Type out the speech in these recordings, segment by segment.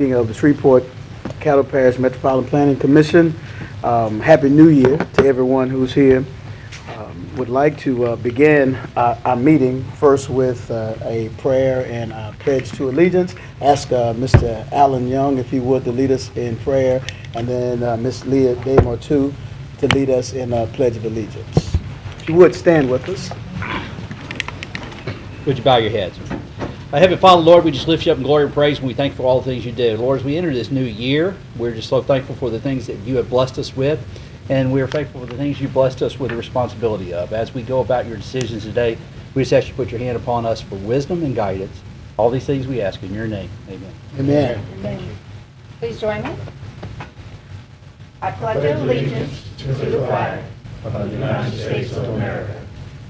Of the Shreveport Cattle Parish Metropolitan Planning Commission. Happy New Year to everyone who's here. Would like to begin our meeting first with a prayer and a pledge to allegiance. Ask Mr. Alan Young, if he would, to lead us in prayer, and then Ms. Leah Damore too to lead us in a pledge of allegiance. If you would, stand with us. Would you bow your heads? Heavenly Father, Lord, we just lift you up in glory and praise, and we thank you for all the things you do. Lord, as we enter this new year, we're just so thankful for the things that you have blessed us with, and we are thankful for the things you blessed us with the responsibility of. As we go about your decisions today, we just ask you to put your hand upon us for wisdom and guidance. All these things we ask in your name. Amen. Amen. Thank you. Please join me. I pledge allegiance to the flag of the United States of America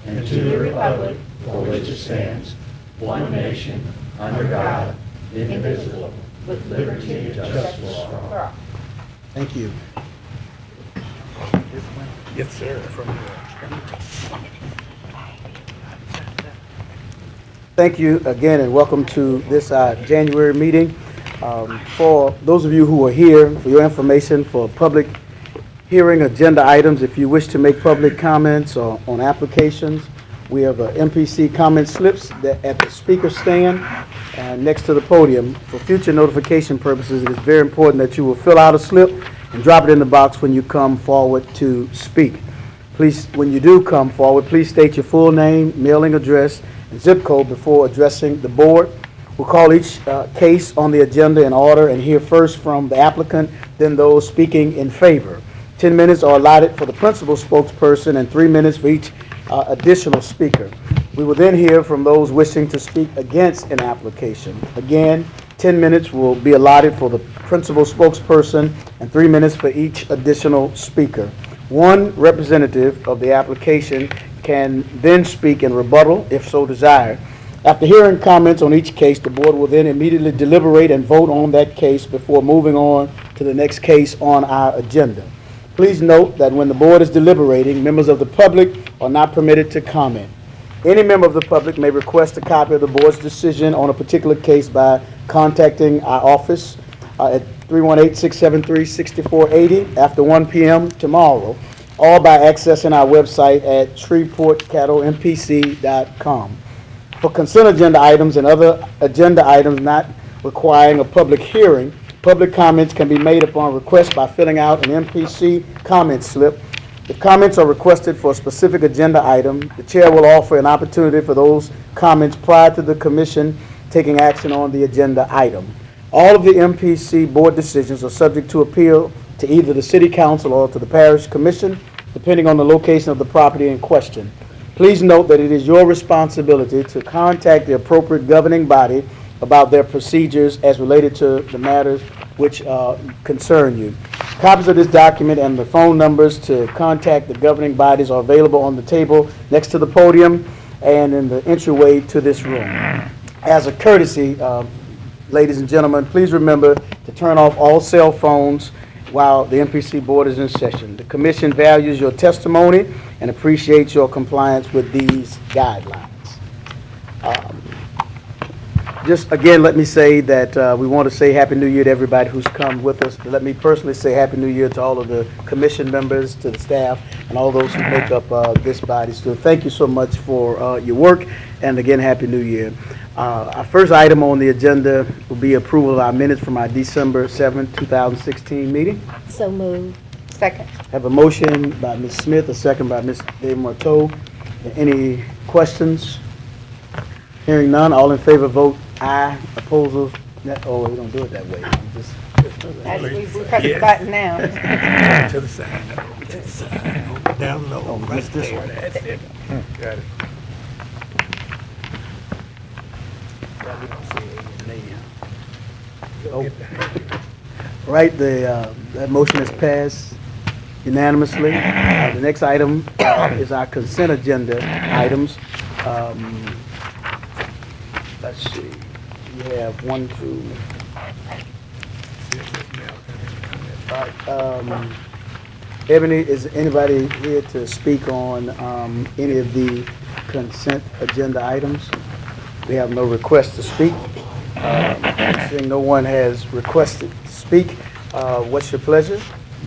and to the republic for which it stands, one nation, under God, indivisible, with liberty and justice for all. Thank you. Yes, sir. Thank you again and welcome to this January meeting. For those of you who are here, for your information, for public hearing agenda items, if you wish to make public comments or on applications, we have MPC comment slips at the speaker stand next to the podium. For future notification purposes, it is very important that you will fill out a slip and drop it in the box when you come forward to speak. Please, when you do come forward, please state your full name, mailing address, and zip code before addressing the board. We'll call each case on the agenda in order and hear first from the applicant, then those speaking in favor. 10 minutes are allotted for the principal spokesperson and 3 minutes for each additional speaker. We will then hear from those wishing to speak against an application. Again, 10 minutes will be allotted for the principal spokesperson and 3 minutes for each additional speaker. One representative of the application can then speak in rebuttal if so desired. After hearing comments on each case, the board will then immediately deliberate and vote on that case before moving on to the next case on our agenda. Please note that when the board is deliberating, members of the public are not permitted to comment. Any member of the public may request a copy of the board's decision on a particular case by contacting our office at 318-673-6480 after 1 p.m. tomorrow, or by accessing our website at shreveportcattlempc.com. For consent agenda items and other agenda items not requiring a public hearing, public comments can be made upon request by filling out an MPC comment slip. If comments are requested for a specific agenda item, the chair will offer an opportunity for those comments prior to the commission taking action on the agenda item. All of the MPC board decisions are subject to appeal to either the city council or to the parish commission, depending on the location of the property in question. Please note that it is your responsibility to contact the appropriate governing body about their procedures as related to the matters which concern you. Copies of this document and the phone numbers to contact the governing bodies are available on the table next to the podium and in the entryway to this room. As a courtesy, ladies and gentlemen, please remember to turn off all cell phones while the MPC board is in session. The commission values your testimony and appreciates your compliance with these guidelines. Just again, let me say that we want to say Happy New Year to everybody who's come with us. Let me personally say Happy New Year to all of the commission members, to the staff, and all those who make up this body. So thank you so much for your work, and again, Happy New Year. Our first item on the agenda will be approval of our minutes from our December 7th, 2016 meeting. So moved. Second. Have a motion by Ms. Smith, a second by Ms. Damore. Any questions? Hearing none, all in favor vote aye. Opposers? Oh, we don't do it that way. We press the button now. To the side, no. To the side. Down low. Oh, Right this there. one. That's it. Got it. Oh. Right, that motion is passed unanimously. The next item is our consent agenda items. Let's see. We have 1, 2. All right. Ebony, is anybody here to speak on any of the consent agenda items? We have no request to speak. Seeing no one has requested to speak, what's your pleasure?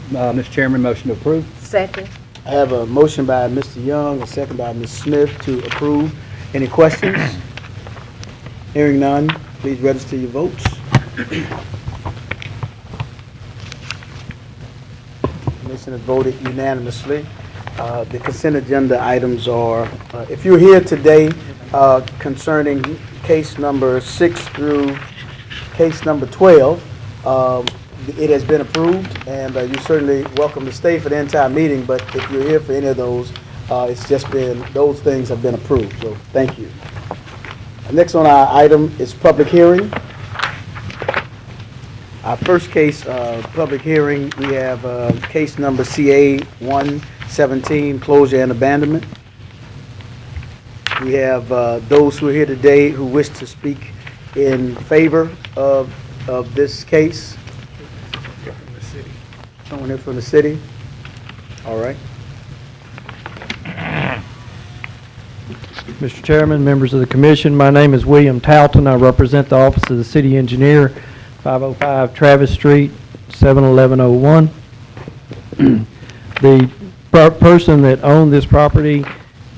Mr. Chairman, motion to approve. Second. I have a motion by Mr. Young, a second by Ms. Smith to approve. Any questions? Hearing none, please register your votes. Commission has voted unanimously. The consent agenda items are, if you're here today concerning case number 6 through case number 12, it has been approved, and you're certainly welcome to stay for the entire meeting, but if you're here for any of those, it's just been, those things have been approved, so thank you. Next on our item is public hearing. Our first case, public hearing, we have case number CA 117, closure and abandonment. We have those who are here today who wish to speak in favor of this case. From the city. Someone here from the city? All right. Mr. Chairman, members of the commission, my name is William Talton. I represent the Office of the City Engineer, 505 Travis Street, 71101. The person that owned this property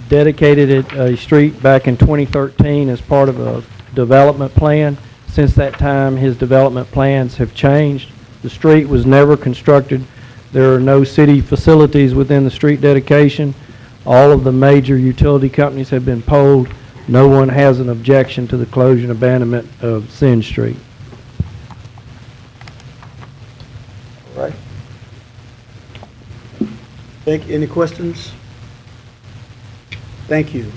dedicated it a street back in 2013 as part of a development plan. Since that time, his development plans have changed. The street was never constructed. There are no city facilities within the street dedication. All of the major utility companies have been polled. No one has an objection to the closure and abandonment of Sin Street. All right. Any questions? Thank you.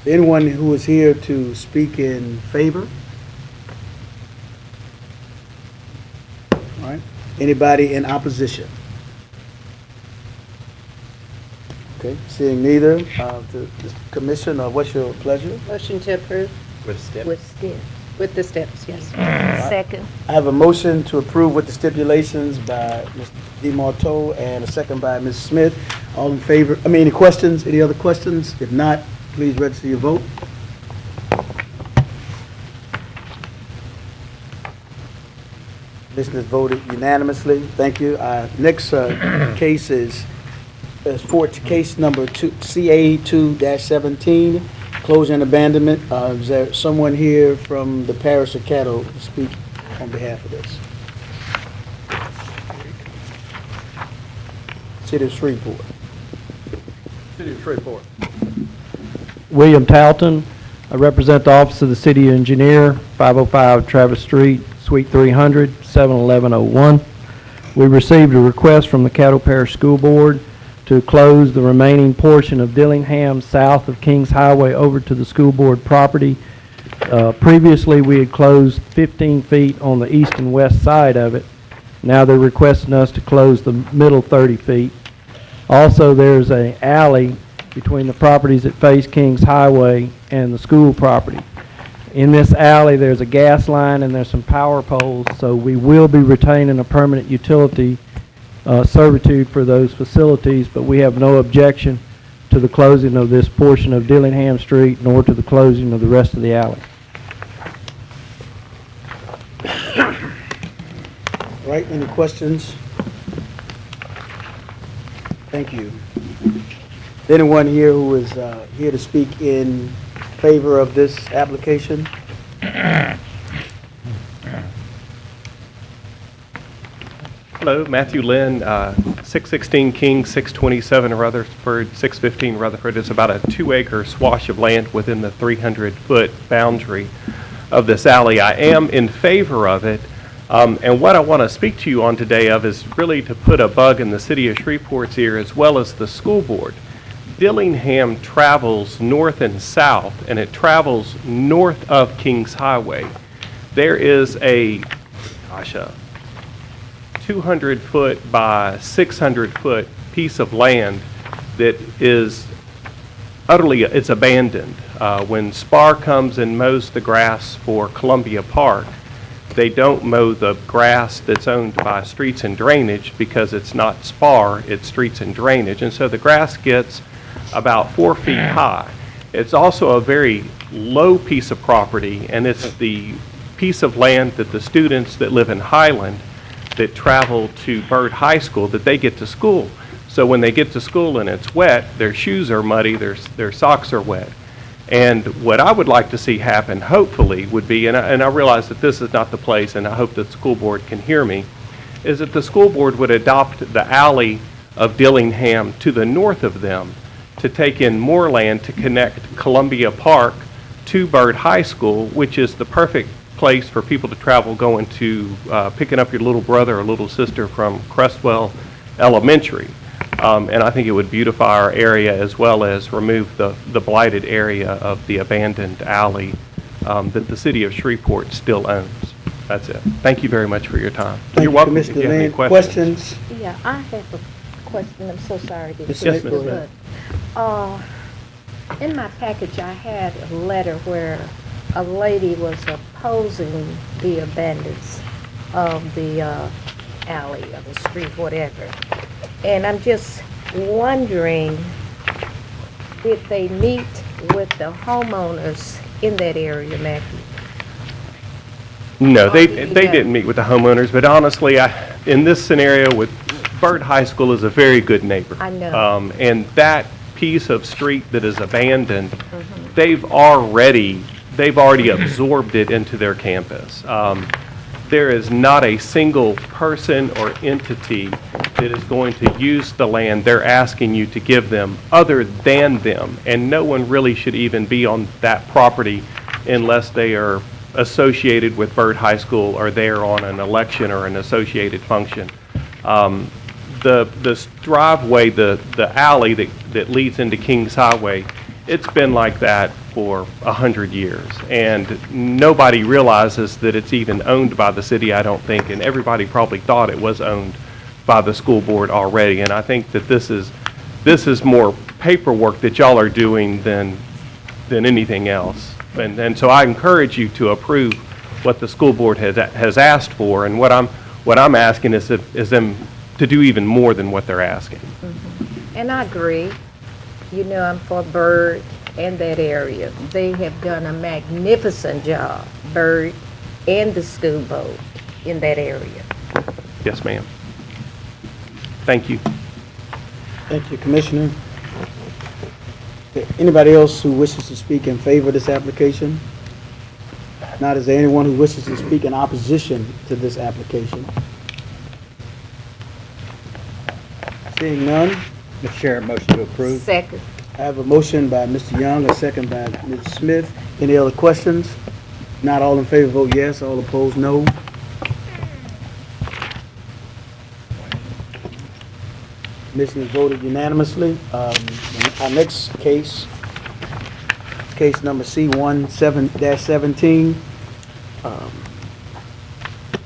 Anyone who is here to speak in favor? All right. Anybody in opposition? Okay, seeing neither, the commission, what's your pleasure? Motion to approve. With step. With the steps, yes. Second. I have a motion to approve with the stipulations by Mr. DeMarteau and a second by Ms. Smith. All in favor? Any questions? Any other questions? If not, please register your vote. Commission has voted unanimously. Thank you. Next case is for case number CA 2-17, closure and abandonment. Is there someone here from the parish of Caddo to speak on behalf of this? City of Shreveport. City of Shreveport. William Talton. I represent the Office of the City Engineer, 505 Travis Street, Suite 300, 71101. We received a request from the Caddo Parish School Board to close the remaining portion of Dillingham south of Kings Highway over to the school board property. Previously, we had closed 15 feet on the east and west side of it. Now they're requesting us to close the middle 30 feet. Also, there's an alley between the properties that face Kings Highway and the school property. In this alley, there's a gas line and there's some power poles, so we will be retaining a permanent utility servitude for those facilities, but we have no objection to the closing of this portion of Dillingham Street nor to the closing of the rest of the alley. All right, any questions? Thank you. Anyone here who is here to speak in favor of this application? Hello, Matthew Lynn, 616 King, 627 Rutherford, 615 Rutherford. It's about a 2-acre swash of land within the 300-foot boundary of this alley. I am in favor of it, and what I want to speak to you on today of is really to put a bug in the city of Shreveport's ear as well as the school board. Dillingham travels north and south, and it travels north of Kings Highway. There is a 200-foot by 600-foot piece of land that is utterly, it's abandoned. When SPAR comes and mows the grass for Columbia Park, they don't mow the grass that's owned by Streets and Drainage because it's not SPAR, it's Streets and Drainage. And so the grass gets about 4 feet high. It's also a very low piece of property, and it's the piece of land that the students that live in Highland that travel to Byrd High School, that they get to school. So when they get to school and it's wet, their shoes are muddy, their socks are wet. And what I would like to see happen, hopefully, would be, and I realize that this is not the place, and I hope that the school board can hear me, is that the school board would adopt the alley of Dillingham to the north of them to take in more land to connect Columbia Park to Byrd High School, which is the perfect place for people to travel going to picking up your little brother or little sister from Crestwell Elementary. And I think it would beautify our area as well as remove the blighted area of the abandoned alley that the city of Shreveport still owns. That's it. Thank you very much for your time. Thank You're you, welcome if Commissioner you have any Lynn. questions. Yeah, I have a question. I'm so sorry. Yes, Yes, Ms. Ms. Lynn. In my package, I had a letter where a lady was opposing the abandons of the alley or the street, whatever. And I'm just wondering, did they meet with the homeowners in that area, Matthew? No, they did you didn't meet with the homeowners, but honestly, in this scenario with Byrd High School is a very good neighbor. I know. And that piece of street that is abandoned, they've already absorbed it into their campus. There is not a single person or entity that is going to use the land they're asking you to give them other than them. And no one really should even be on that property unless they are associated with Byrd High School or there on an election or an associated function. The driveway, the alley that leads into Kings Highway, it's been like that for 100 years. And nobody realizes that it's even owned by the city, I don't think, and everybody probably thought it was owned by the school board already. And I think that this is more paperwork that y'all are doing than anything else. And so I encourage you to approve what the school board has asked for, and what I'm asking is them to do even more than what they're asking. And I agree. You know, I'm for Byrd and that area. They have done a magnificent job, Byrd and the school board in that area. Yes, ma'am. Thank you. Thank you, Commissioner. Okay, anybody else who wishes to speak in favor of this application? Not, is there anyone who wishes to speak in opposition to this application? Seeing none, Mr. Chair, motion to approve. Second. I have a motion by Mr. Young, a second by Ms. Smith. Any other questions? Not all in favor, vote yes. All opposed, no. Commissioners voted unanimously. Our next case, case number C17-17.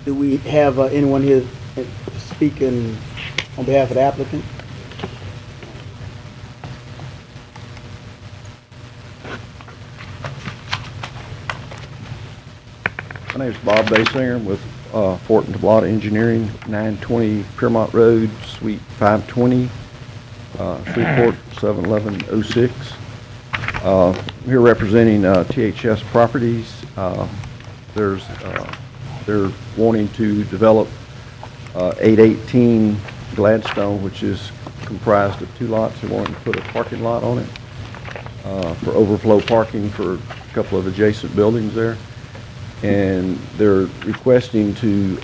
Do we have anyone here speaking on behalf of the applicant? My name is Bob Basinger with Fort and Tablata Engineering, 920 Piermont Road, Suite 520, Shreveport 71106. I'm here representing THS Properties. They're wanting to develop 818 Gladstone, which is comprised of 2 lots. They're wanting to put a parking lot on it for overflow parking for a couple of adjacent buildings there. And they're requesting to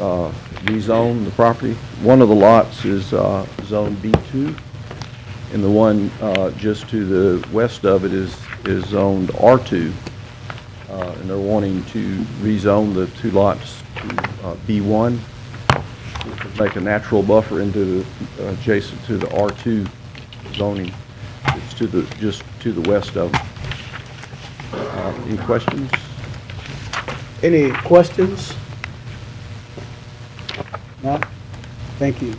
rezone the property. One of the lots is zone B2, and the one just to the west of it is zoned R2. And they're wanting to rezone the 2 lots to B1, which would make a natural buffer into the adjacent to the R2 zoning. It's just to the west of it. Any questions? Any questions? No? Thank you. Is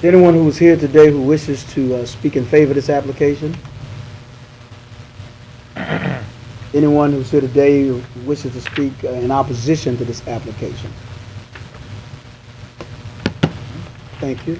there anyone who is here today who wishes to speak in favor of this application? Anyone who's here today who wishes to speak in opposition to this application? Thank you.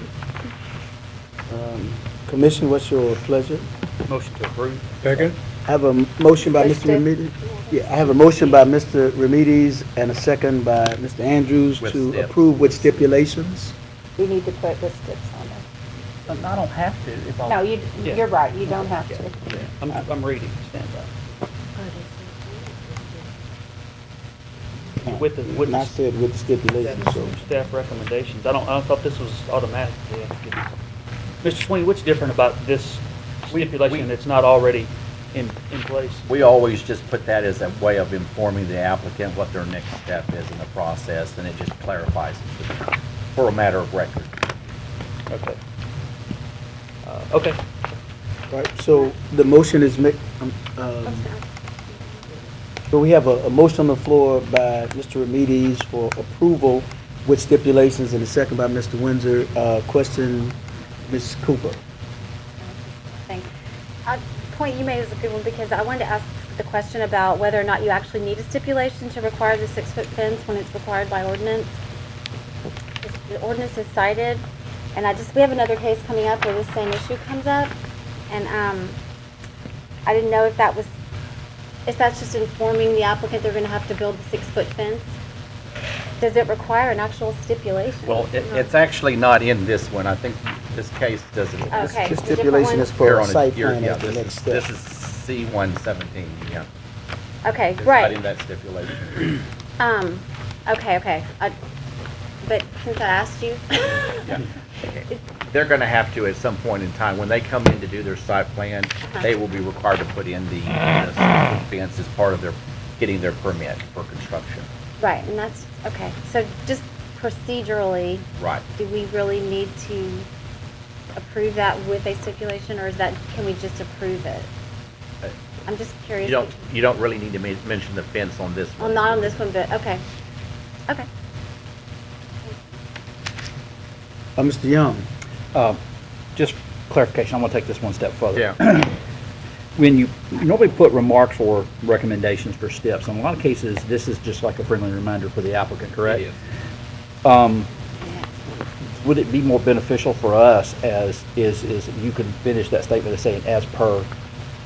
Commission, what's your pleasure? Motion to approve. Second? I have a motion by Mr. Remedies. Yeah, I have a motion by Mr. Remedies and a second by Mr. Andrews With to steps. approve with stipulations. You need to put the steps on there. I don't have to if I. No, Yeah. you're right, you don't have to. I'm reading, stand by. With the, And I said with the stipulations, so. staff recommendations, I thought this was automatic. Mr. Sweeney, what's different about this stipulation that's not already in place? We always just put that as a way of informing the applicant what their next step is in the process, and it just clarifies it for a matter of record. Okay. Okay. Right, so the motion is so we have a motion on the floor by Mr. Remedies for approval with stipulations and a second by Mr. Windsor. Question, Ms. Cooper. Thanks. Point you made is a good one because I wanted to ask the question about whether or not you actually need a stipulation to require the 6-foot fence when it's required by ordinance. The ordinance is cited, and we have another case coming up where this same issue comes up, and I didn't know if that's just informing the applicant they're going to have to build the 6-foot fence. Does it require an actual stipulation? Well, it's actually not in this one. I think this case doesn't. Okay. The the different stipulation is one? for Here a on it, site here, plan yeah, as the this next is- step. This is C-117, yeah. Okay, It's not right. in that stipulation. Okay. But since I asked you, Yeah. They're going to have to, at some point in time, when they come in to do their site plan, they will be required to put in the fence as part of their, getting their permit for construction. right, and that's, okay. So just procedurally, Right. do we really need to approve that with a stipulation, or can we just approve it? I'm just curious. You don't really need to mention the fence on this Well, one. not on this one, but, okay. Okay. Mr. Young. Just clarification, I'm going to take this one step further. Yeah. When you normally put remarks or recommendations for steps, in a lot of cases, this is just like a friendly reminder for the applicant, correct? It is. Would it be more beneficial for us as you could finish that statement as saying as per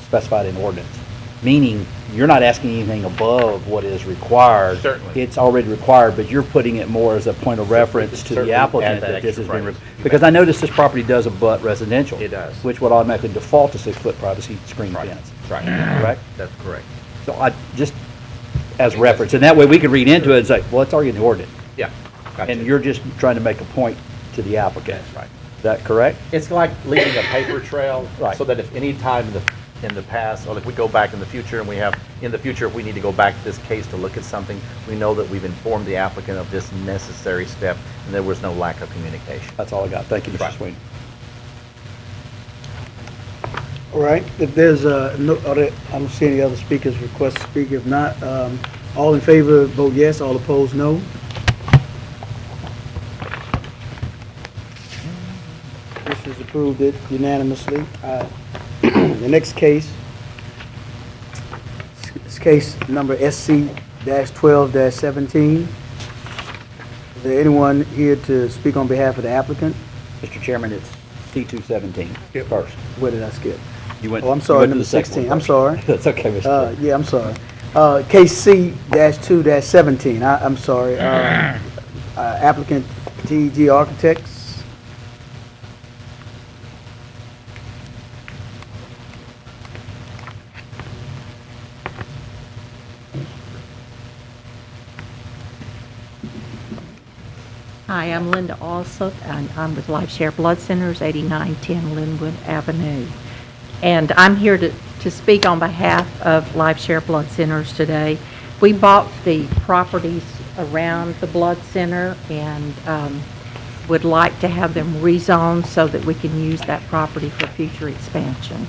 specified in ordinance? Meaning, you're not asking anything above what is required. Certainly. It's already required, but you're putting it more as a point of reference to Certainly the add applicant that that this extra has been. phrase. Because I noticed this property does abut residential. It does. Which would automatically default to 6-foot privacy screen Right. fence. Right. Correct? That's correct. So I, just as reference, and that way we could read into it and say, well, it's already in the ordinance. Yeah. Gotcha. And you're just trying to make a point to the applicant. That's right. Is that correct? It's like leaving a paper trail. Right. So that if any time in the past, or if we go back in the future and we have, in the future, if we need to go back to this case to look at something, we know that we've informed the applicant of this necessary step and there was no lack of communication. That's all I got. Thank you, Mr. Right. Sweeney. All right, if there's I don't see any other speakers request to speak. If not, all in favor, vote yes. All opposed, no. This is approved unanimously. The next case is case number SC-12-17. Is there anyone here to speak on behalf of the applicant? Mr. Chairman, it's C-217 first. Where did I skip? You went. Oh, I'm you sorry, went to number the second 16. one I'm first. sorry. That's okay, Mr. Chairman. Yeah, I'm sorry. Case C-2-17, I'm sorry. Applicant TEG Architects. Hi, I'm Linda Alsop, and I'm with LifeShare Blood Centers, 8910 Linwood Avenue. And I'm here to speak on behalf of LifeShare Blood Centers today. We bought the properties around the blood center and would like to have them rezoned so that we can use that property for future expansion.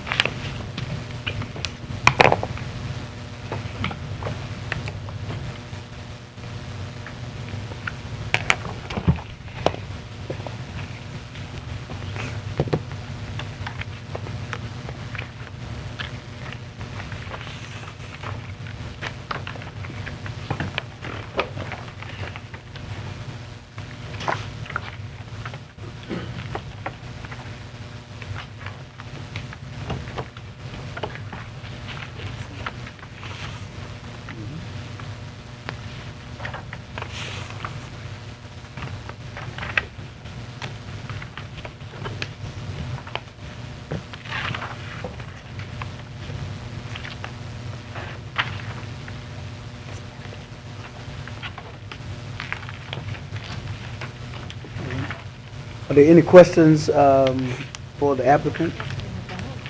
Are there any questions for the applicant?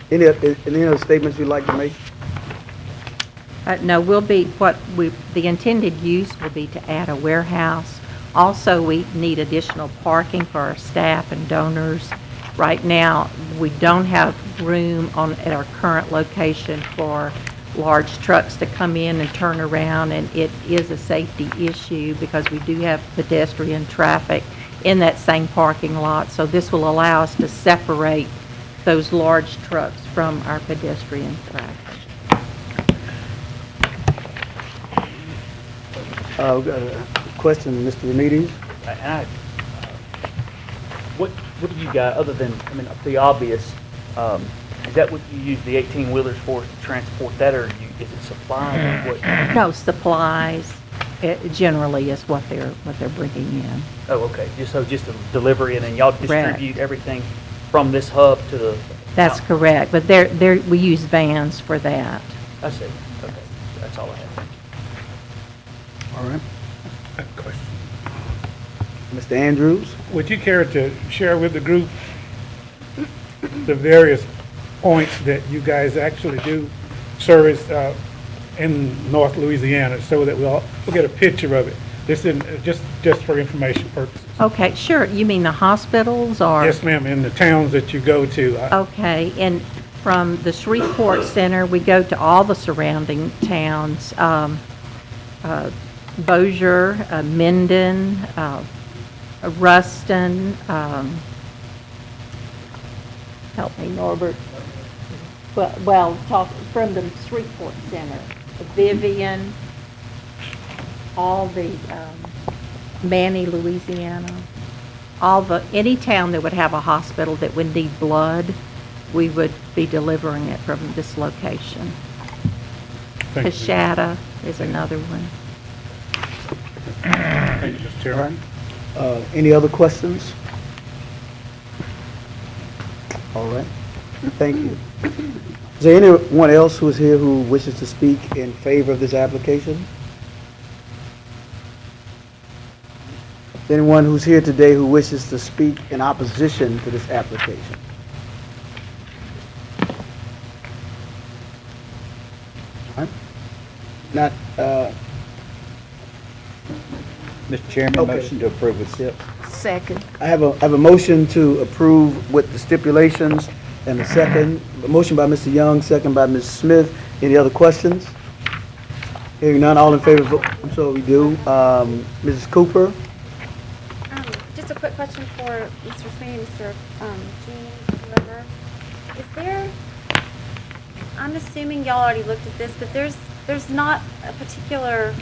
Any other statements you'd like to make? No, the intended use will be to add a warehouse. Also, we need additional parking for our staff and donors. Right now, we don't have room at our current location for large trucks to come in and turn around, and it is a safety issue because we do have pedestrian traffic in that same parking lot. So this will allow us to separate those large trucks from our pedestrian traffic. We've got a question, Mr. Ramirez. And what do you got, other than, I mean, the obvious, is that what you use the 18-wheelers for, to transport that, or is it supplies or what? No, supplies, generally is what they're bringing in. Oh, okay, just a delivery, and then y'all Correct. distribute everything from this hub to the... That's correct, but we use vans for that. I see, okay, that's all I have. All right. A question. Mr. Andrews? Would you care to share with the group the various points that you guys actually do service in North Louisiana so that we'll get a picture of it? This is just for information purposes. Okay, sure. You mean the hospitals or? Yes, ma'am, in the towns that you go to. Okay, and from the Shreveport Center, we go to all the surrounding towns, Bossier, Minden, Ruston, help me, Norbert. Well, talk from the Shreveport Center, Vivian, all the Manny, Louisiana, any town that would have a hospital that would need blood, we would be delivering it from this location. Thank you. Coshada is another one. Thank you, Mr. Chairman. Any other questions? All right, thank you. Is there anyone else who is here who wishes to speak in favor of this application? Is there anyone who's here today who wishes to speak in opposition to this application? All right. Not, Mr. Chairman, Okay. motion to approve with SIP. Second. I have a motion to approve with the stipulations and a second. A motion by Mr. Young, second by Ms. Smith. Any other questions? Hearing none, all in favor, vote. I'm sorry, we do. Mrs. Cooper? Just a quick question for Mr. Sweeney, Mr. Gene, whoever. Is there, I'm assuming y'all already looked at this, but there's not a particular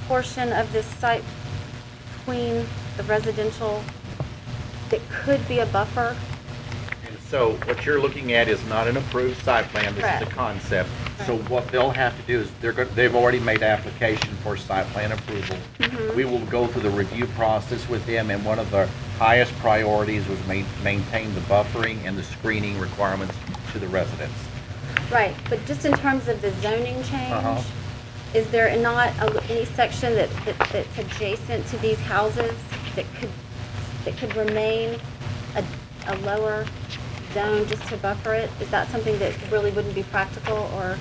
portion of this site between the residential that could be a buffer? And so what you're looking at is not an approved site plan, this is Correct. a concept. So Right. what they'll have to do is they've already made application for site plan approval. Mhm. We will go through the review process with them, and one of the highest priorities was maintain the buffering and the screening requirements to the residents. Right, but just in terms of the zoning Uh-huh. change, is there not any section that's adjacent to these houses that could remain a lower zone just to buffer it? Is that something that really wouldn't be practical, or,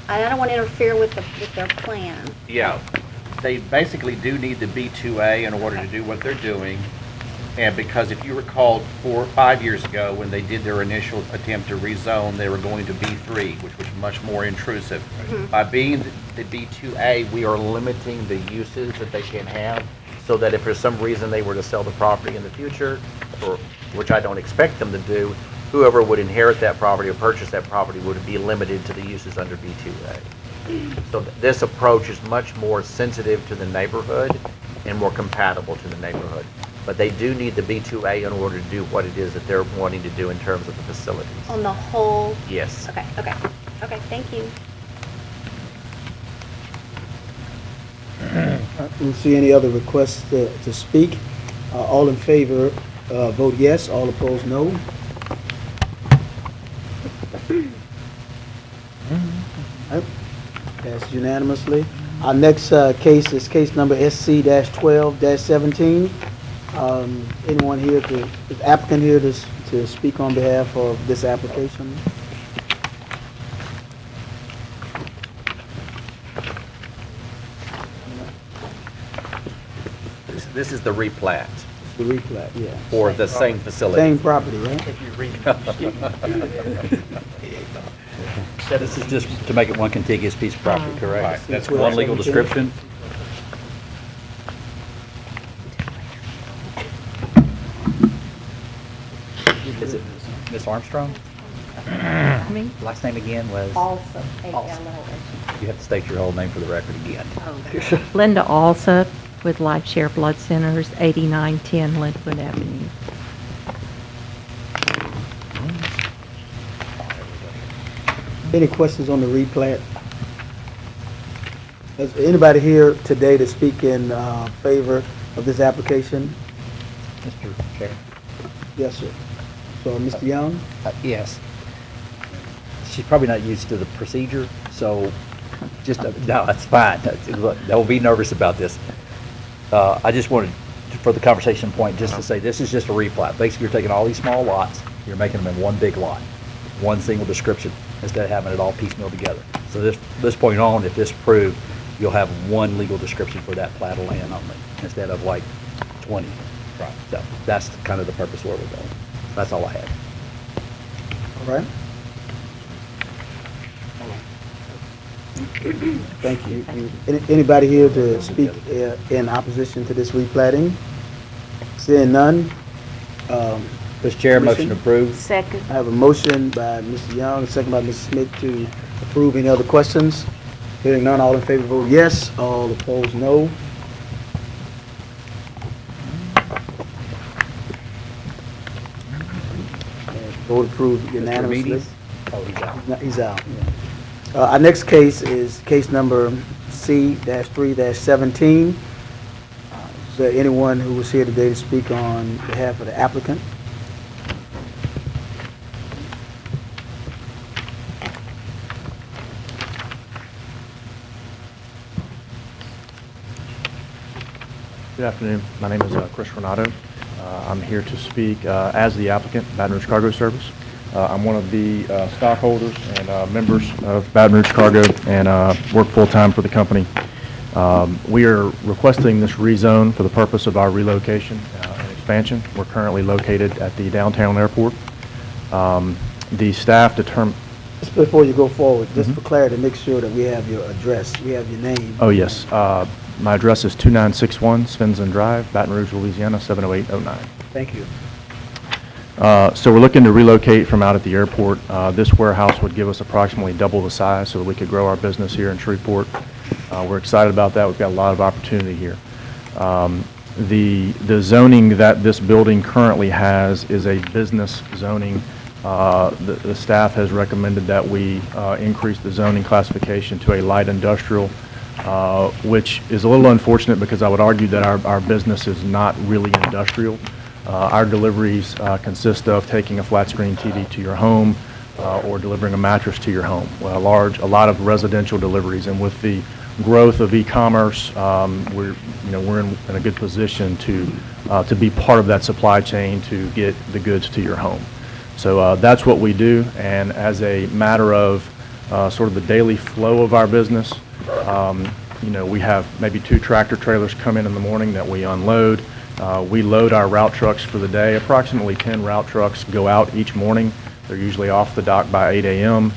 I don't want to interfere with their plan. Yeah, they basically do need the B2A in order to do what they're doing. And because if you recall, 4 or 5 years ago, when they did their initial attempt to rezone, they were going to B3, which was much more intrusive. By being the B2A, we are limiting the uses that they can have, so that if for some reason they were to sell the property in the future, which I don't expect them to do, whoever would inherit that property or purchase that property would be limited to the uses under B2A. So this approach is much more sensitive to the neighborhood and more compatible to the neighborhood. But they do need the B2A in order to do what it is that they're wanting to do in terms of the facilities. On the whole? Yes. Okay, thank you. I don't see any other requests to speak. All in favor, vote yes. All opposed, no. Right. Passed unanimously. Our next case is case number SC-12-17. Anyone here is applicant here to speak on behalf of this application? This is the replat The replat, yeah. for the same facility. Same property, right? This is just to make it one contiguous piece of property, correct? Right, that's One legal description? Is it Ms. Armstrong? Me? Last name again was? Also, You have to state your whole name for the record again. Linda Alsop with LifeShare Blood Centers, 8910 Linwood Avenue. Any questions on the replat? Is anybody here today to speak in favor of this application? Mr. Chair? Yes, sir. So, Mr. Young? Yes. She's probably not used to the procedure, so just, no, that's fine. Look, don't be nervous about this. I just wanted, for the conversation point, just to say, this is just a replat. Basically, you're taking all these small lots, you're making them in one big lot, one single description, instead of having it all piecemeal together. So this point on, if this approved, you'll have one legal description for that plat of land only, instead of like 20. Right. So that's kind of the purpose where we're going. That's all I had. All right. Thank you. Anybody here to speak in opposition to this replatting? Seeing none, Mr. Chair, motion approved. Second. I have a motion by Mr. Young, a second by Mrs. Smith to approve. Any other questions? Hearing none, all in favor vote yes, all opposed no. Vote approved unanimously. Oh, he's out. No, he's out. Our next case is case number C-3-17. Is there anyone who was here today to speak on behalf of the applicant? Good afternoon. My name is Chris Renato. I'm here to speak as the applicant, Baton Rouge Cargo Service. I'm one of the stockholders and members of Baton Rouge Cargo and work full-time for the company. We are requesting this rezone for the purpose of our relocation and expansion. We're currently located at the downtown airport. The staff determined... Just before you go forward, just for clarity, make sure that we have your address, we have your name. Oh, yes. My address is 2961 Svensson Drive, Baton Rouge, Louisiana, 70809. Thank you. So we're looking to relocate from out at the airport. This warehouse would give us approximately double the size so that we could grow our business here in Shreveport. We're excited about that. We've got a lot of opportunity here. The zoning that this building currently has is a business zoning. The staff has recommended that we increase the zoning classification to a light industrial, which is a little unfortunate because I would argue that our business is not really industrial. Our deliveries consist of taking a flat screen TV to your home or delivering a mattress to your home. Well, a lot of residential deliveries, and with the growth of e-commerce, we're in a good position to be part of that supply chain to get the goods to your home. So that's what we do, and as a matter of sort of the daily flow of our business, we have maybe 2 tractor trailers come in the morning that we unload. We load our route trucks for the day. Approximately 10 route trucks go out each morning. They're usually off the dock by 8 a.m.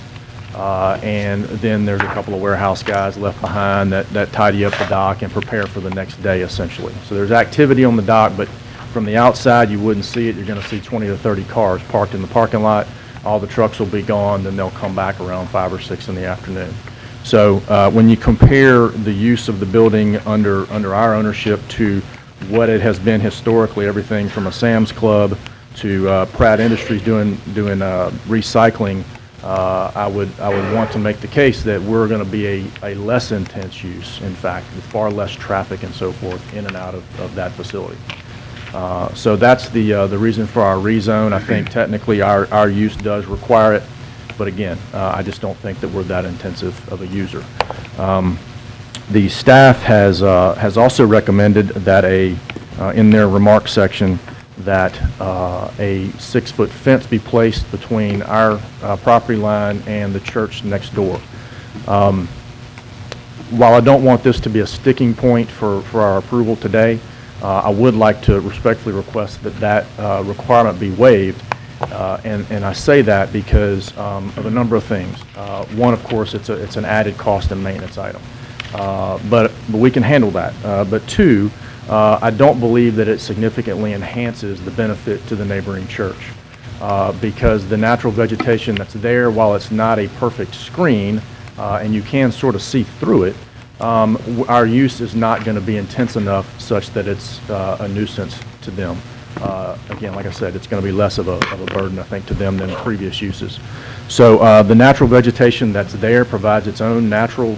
And then there's a couple of warehouse guys left behind that tidy up the dock and prepare for the next day, essentially. So there's activity on the dock, but from the outside, you wouldn't see it. You're going to see 20 to 30 cars parked in the parking lot. All the trucks will be gone, then they'll come back around 5 or 6 in the afternoon. So when you compare the use of the building under our ownership to what it has been historically, everything from a Sam's Club to Pratt Industries doing recycling, I would want to make the case that we're going to be a less intense use, in fact, with far less traffic and so forth in and out of that facility. So that's the reason for our rezone. I think technically our use does require it, but again, I just don't think that we're that intensive of a user. The staff has also recommended that a in their remarks section that a 6-foot fence be placed between our property line and the church next door. While I don't want this to be a sticking point for our approval today, I would like to respectfully request that requirement be waived. And I say that because of a number of things. One, of course, it's an added cost and maintenance item. But we can handle that. But two, I don't believe that it significantly enhances the benefit to the neighboring church. Because the natural vegetation that's there, while it's not a perfect screen, and you can sort of see through it, our use is not going to be intense enough such that it's a nuisance to them. Again, like I said, it's going to be less of a burden, I think, to them than previous uses. So the natural vegetation that's there provides its own natural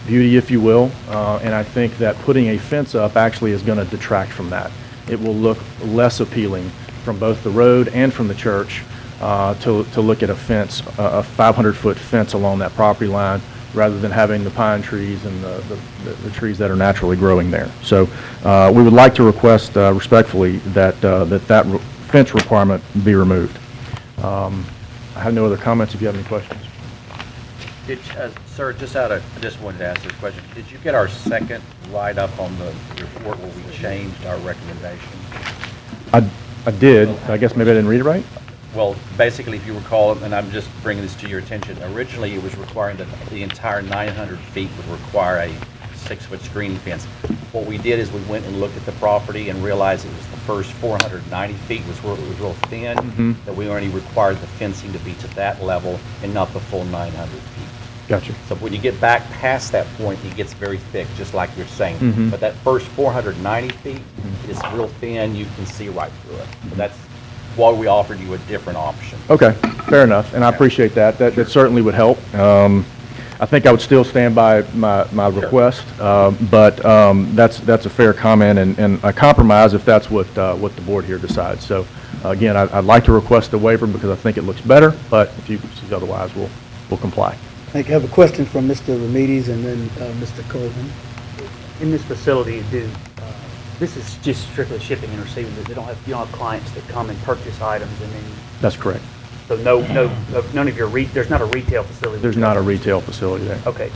beauty, if you will, and I think that putting a fence up actually is going to detract from that. It will look less appealing from both the road and from the church to look at a fence, a 500-foot fence along that property line, rather than having the pine trees and the trees that are naturally growing there. So we would like to request respectfully that fence requirement be removed. I have no other comments if you have any questions. Sir, I just wanted to ask this question. Did you get our second write-up on the report where we changed our recommendation? I did. I guess maybe I didn't read it right? Well, basically, if you recall, and I'm just bringing this to your attention, originally it was requiring that the entire 900 feet would require a 6-foot screening fence. What we did is we went and looked at the property and realized it was the first 490 feet was where it was real thin, that we only required the fencing to be to that level and not the full 900 feet. Gotcha. So when you get back past that point, it gets very thick, just like you're saying. But that first 490 feet is real thin. You can see right through it. But that's why we offered you a different option. Okay, fair enough, and I appreciate that. That certainly would help. I think I would still stand by my request, but that's a fair comment and a compromise if that's what the board here decides. So again, I'd like to request a waiver because I think it looks better, but if you see otherwise, we'll comply. I think I have a question from Mr. Remedies and then Mr. Colvin. In this facility, this is just strictly shipping and receiving. You don't have clients that come and purchase items and then. That's correct. So none of your there's not a retail facility. There's not a retail facility there. Okay.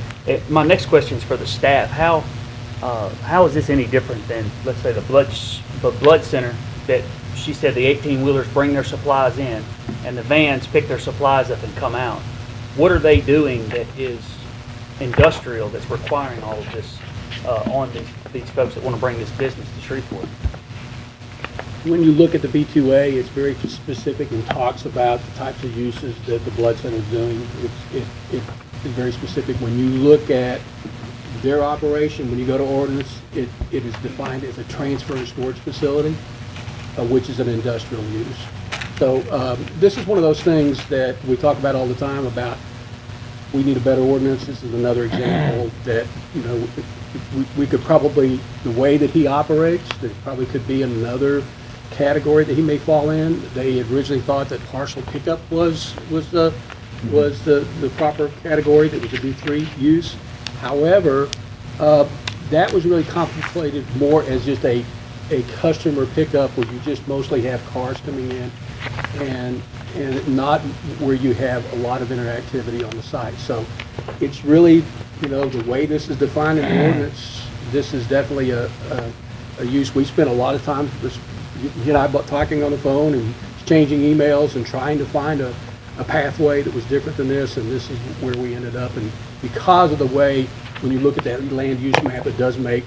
My next question is for the staff. How is this any different than, let's say, the blood center that she said the 18-wheelers bring their supplies in and the vans pick their supplies up and come out? What are they doing that is industrial that's requiring all of this on these folks that want to bring this business to Shreveport? When you look at the B2A, it's very specific and talks about the types of uses that the blood center is doing. It's very specific. When you look at their operation, when you go to ordinance, it is defined as a transfer and storage facility, which is an industrial use. So this is one of those things that we talk about all the time about we need a better ordinance. This is another example that, we could probably, the way that he operates, there probably could be another category that he may fall in. They originally thought that partial pickup was the proper category, that was a B3 use. However, that was really contemplated more as just a customer pickup where you just mostly have cars coming in and not where you have a lot of interactivity on the site. So it's really, the way this is defined in the ordinance, this is definitely a use. We spent a lot of time, you and I, talking on the phone and exchanging emails and trying to find a pathway that was different than this, and this is where we ended up. And because of the way, when you look at that land use map, it does make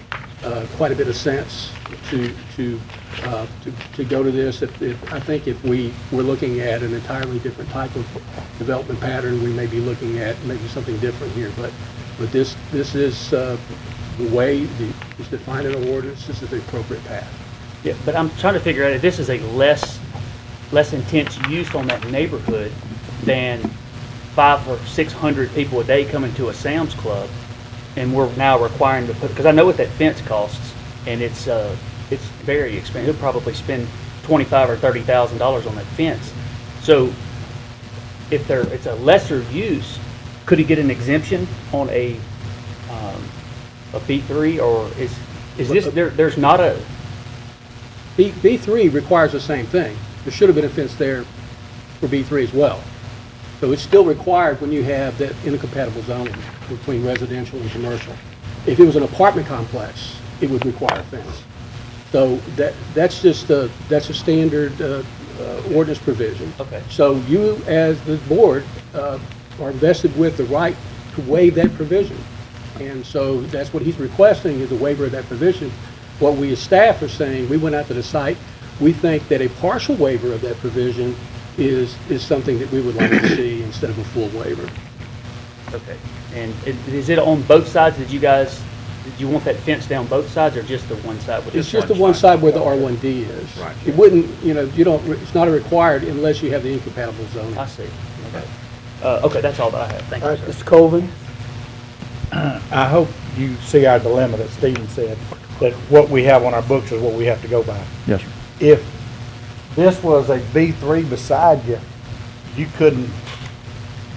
quite a bit of sense to go to this. I think if we were looking at an entirely different type of development pattern, we may be looking at maybe something different here. But this is the way it's defined in the ordinance. This is the appropriate path. Yeah, but I'm trying to figure out if this is a less intense use on that neighborhood than 500 or 600 people a day coming to a Sam's Club, and we're now requiring to put, because I know what that fence costs, and it's very expensive. He'll probably spend $25,000 or $30,000 on that fence. So if it's a lesser use, could he get an exemption on a B3, or is this there's not a B3 requires the same thing. There should have been a fence there for B3 as well. So it's still required when you have that incompatible zoning between residential and commercial. If it was an apartment complex, it would require a fence. So that's just that's a standard ordinance provision. Okay. So you, as the board, are vested with the right to waive that provision. And so that's what he's requesting, is a waiver of that provision. What we as staff are saying, we went out to the site, we think that a partial waiver of that provision is something that we would like to see instead of a full waiver. Okay. And is it on both sides? Did you want that fence down both sides or just the one side? With It's just the one side where the R1D is. Right. It wouldn't, it's not a required unless you have the incompatible zoning. I see. Okay. Okay, that's all that I have. Thank All you, right, sir. Mr. Colvin? I hope you see our dilemma that Stephen said, that what we have on our books is what we have to go by. Yes, sir. If this was a B3 beside you, you couldn't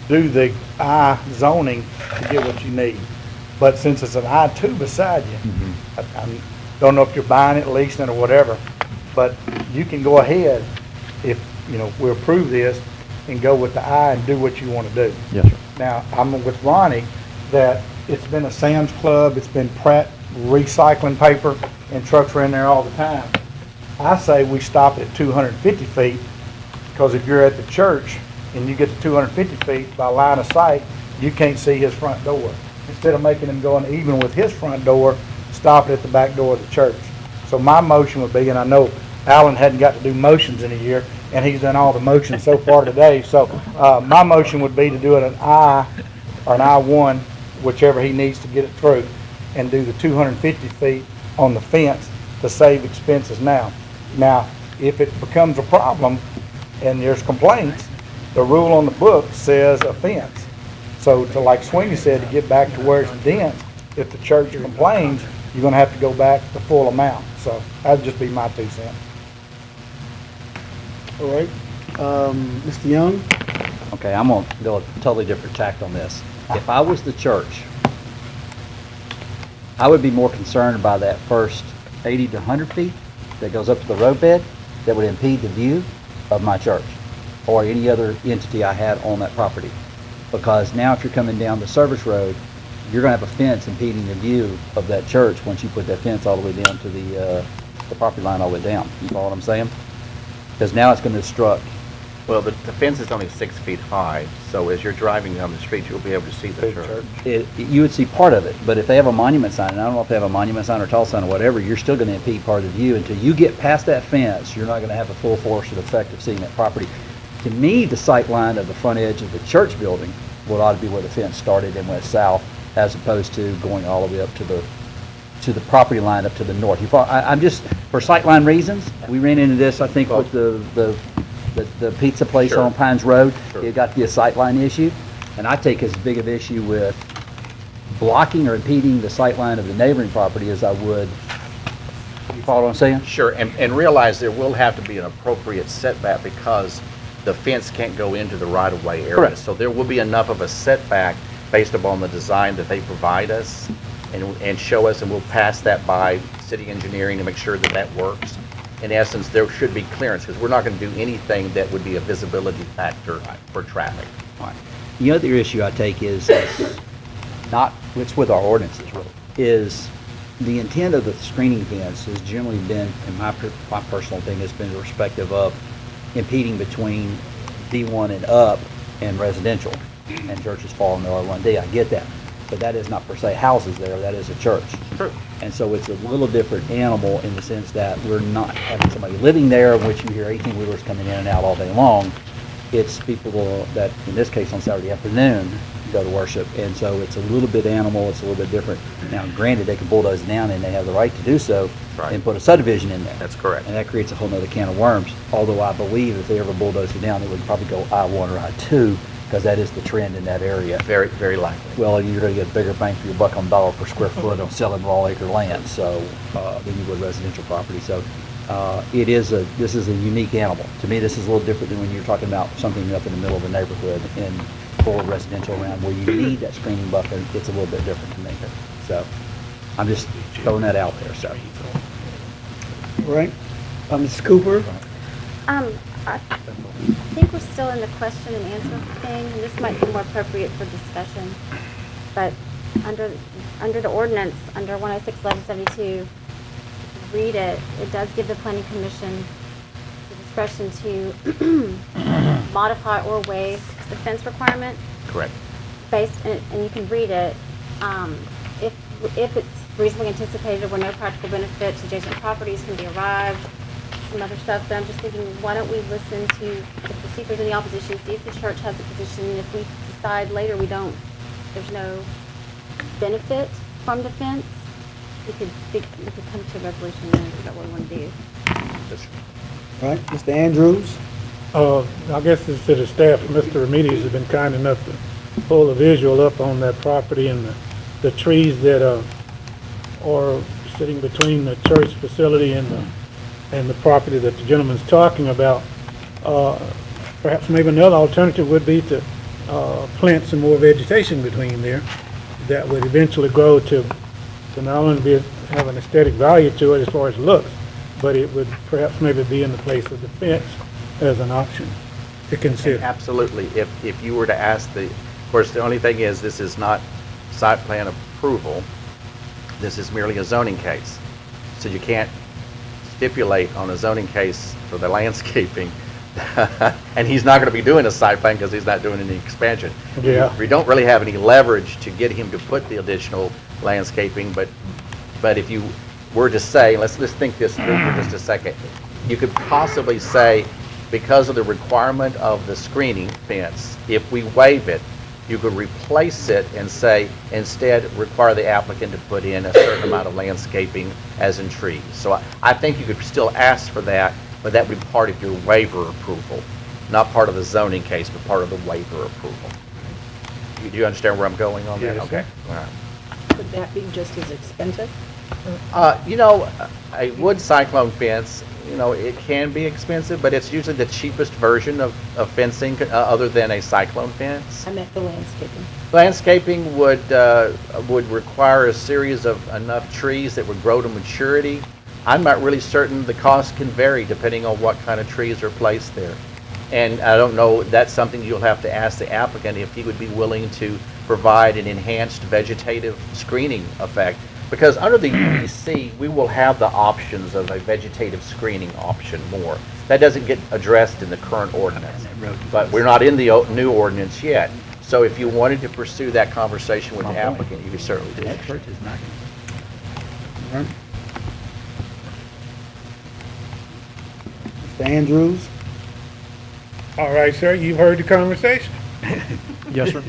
do the I zoning to get what you need. But since it's an I2 beside you, I don't know if you're buying it, leasing it, or whatever, but you can go ahead if, we approve this and go with the I and do what you want to do. Yes, sir. Now, I'm with Ronnie that it's been a Sam's Club, it's been Pratt recycling paper, and trucks are in there all the time. I say we stop it at 250 feet, because if you're at the church and you get to 250 feet by line of sight, you can't see his front door. Instead of making him going even with his front door, stop it at the back door of the church. So my motion would be, and I know Alan hadn't got to do motions in a year, and he's done all the motions so far today, so my motion would be to do it an I or an I1, whichever he needs to get it through, and do the 250 feet on the fence to save expenses now. Now, if it becomes a problem and there's complaints, the rule on the book says a fence. So to, like Sweeney said, to get back to where it's dense, if the church complains, you're gonna have to go back the full amount. So that'd just be my 2 cents. All right. Mr. Young? Okay, I'm going to go a totally different tact on this. If I was the church, I would be more concerned by that first 80 to 100 feet that goes up to the roadbed that would impede the view of my church or any other entity I had on that property. Because now if you're coming down the service road, you're going to have a fence impeding the view of that church once you put that fence all the way down to the property line all the way down. You follow what I'm saying? Because now it's going to obstruct. Well, the fence is only 6 feet high, so as you're driving down the street, you'll be able to see the church. You would see part of it, but if they have a monument sign, and I don't know if they have a monument sign or tall sign or whatever, you're still going to impede part of the view. Until you get past that fence, you're not going to have a full force and effect of seeing that property. To me, the sight line of the front edge of the church building would ought to be where the fence started and went south, as opposed to going all the way up to the property line up to the north. I'm just, for sightline reasons, we ran into this, I think, with the pizza place Sure. on Pines Road. Sure. It got to be a sightline issue, and I take as big of issue with blocking or impeding the sightline of the neighboring property as I would. You follow what I'm saying? Sure, and realize there will have to be an appropriate setback because the fence can't go into the right-of-way area. Correct. So there will be enough of a setback based upon the design that they provide us and show us, and we'll pass that by city engineering to make sure that that works. In essence, there should be clearance, because we're not going to do anything that would be a visibility factor for traffic. Right. The other issue I take is not, it's with our ordinances really, is the intent of the screening fence has generally been, in my personal opinion, has been irrespective of impeding between D1 and up and residential, and churches fall in the R1D. I get that. But that is not per se houses there, that is a church. True. And so it's a little different animal in the sense that we're not having somebody living there, in which you hear 18-wheelers coming in and out all day long. It's people that, in this case on Saturday afternoon, go to worship. And so it's a little bit animal, it's a little bit different. Now, granted, they can bulldoze down and they have the right to do so and put a subdivision in there. That's correct. And that creates a whole nother can of worms. Although I believe if they ever bulldoze it down, they would probably go I-1 or I-2, because that is the trend in that area. Very, very likely. Well, you're going to get a bigger bang for your buck on dollar per square foot on selling raw acre land, so than you would residential property. So this is a unique animal. To me, this is a little different than when you're talking about something up in the middle of a neighborhood and full of residential around where you need that screening buffer. It's a little bit different to me. So I'm just throwing that out there. So. All right. Ms. Cooper? I think we're still in the question and answer thing, and this might be more appropriate for discussion. But under the ordinance, under 106-1172, read it, it does give the planning commission the discretion to modify or waive the fence requirement. Correct. And you can read it, if it's reasonably anticipated where no practical benefit to adjacent properties can be arrived, some other stuff, but I'm just thinking, why don't we listen to the speakers in the opposition, see if the church has a position, and if we decide later there's no benefit from the fence, we could come to a resolution and figure out what we want to do. All right, Mr. Andrews? I guess it's to the staff. Mr. Remedies has been kind enough to pull a visual up on that property and the trees that are sitting between the church facility and the property that the gentleman's talking about. Perhaps maybe another alternative would be to plant some more vegetation between there that would eventually grow to not only have an aesthetic value to it as far as looks, but it would perhaps maybe be in the place of the fence as an option to consider. And absolutely. If you were to ask of course, the only thing is this is not site plan approval. This is merely a zoning case. So you can't stipulate on a zoning case for the landscaping and he's not going to be doing a site plan because he's not doing any expansion. Yeah. We don't really have any leverage to get him to put the additional landscaping, but if you were to say, let's think this through for just a second, you could possibly say, because of the requirement of the screening fence, if we waive it, you could replace it and say, instead, require the applicant to put in a certain amount of landscaping, as in trees. So I think you could still ask for that, but that would be part of your waiver approval, not part of the zoning case, but part of the waiver approval. Do you understand where I'm going on that? Yes. Okay. All right. Would that be just as expensive? A wood cyclone fence, it can be expensive, but it's usually the cheapest version of fencing other than a cyclone fence. I meant the landscaping. Landscaping would require a series of enough trees that would grow to maturity. I'm not really certain. The cost can vary depending on what kind of trees are placed there. And I don't know, that's something you'll have to ask the applicant if he would be willing to provide an enhanced vegetative screening effect. Because under the UDC, we will have the options of a vegetative screening option more. That doesn't get addressed in the current ordinance, but we're not in the new ordinance yet. So if you wanted to pursue that conversation with the applicant, you could certainly do that. That church is not. All right. Mr. Andrews? All right, sir, you've heard the conversation. Yes, sir.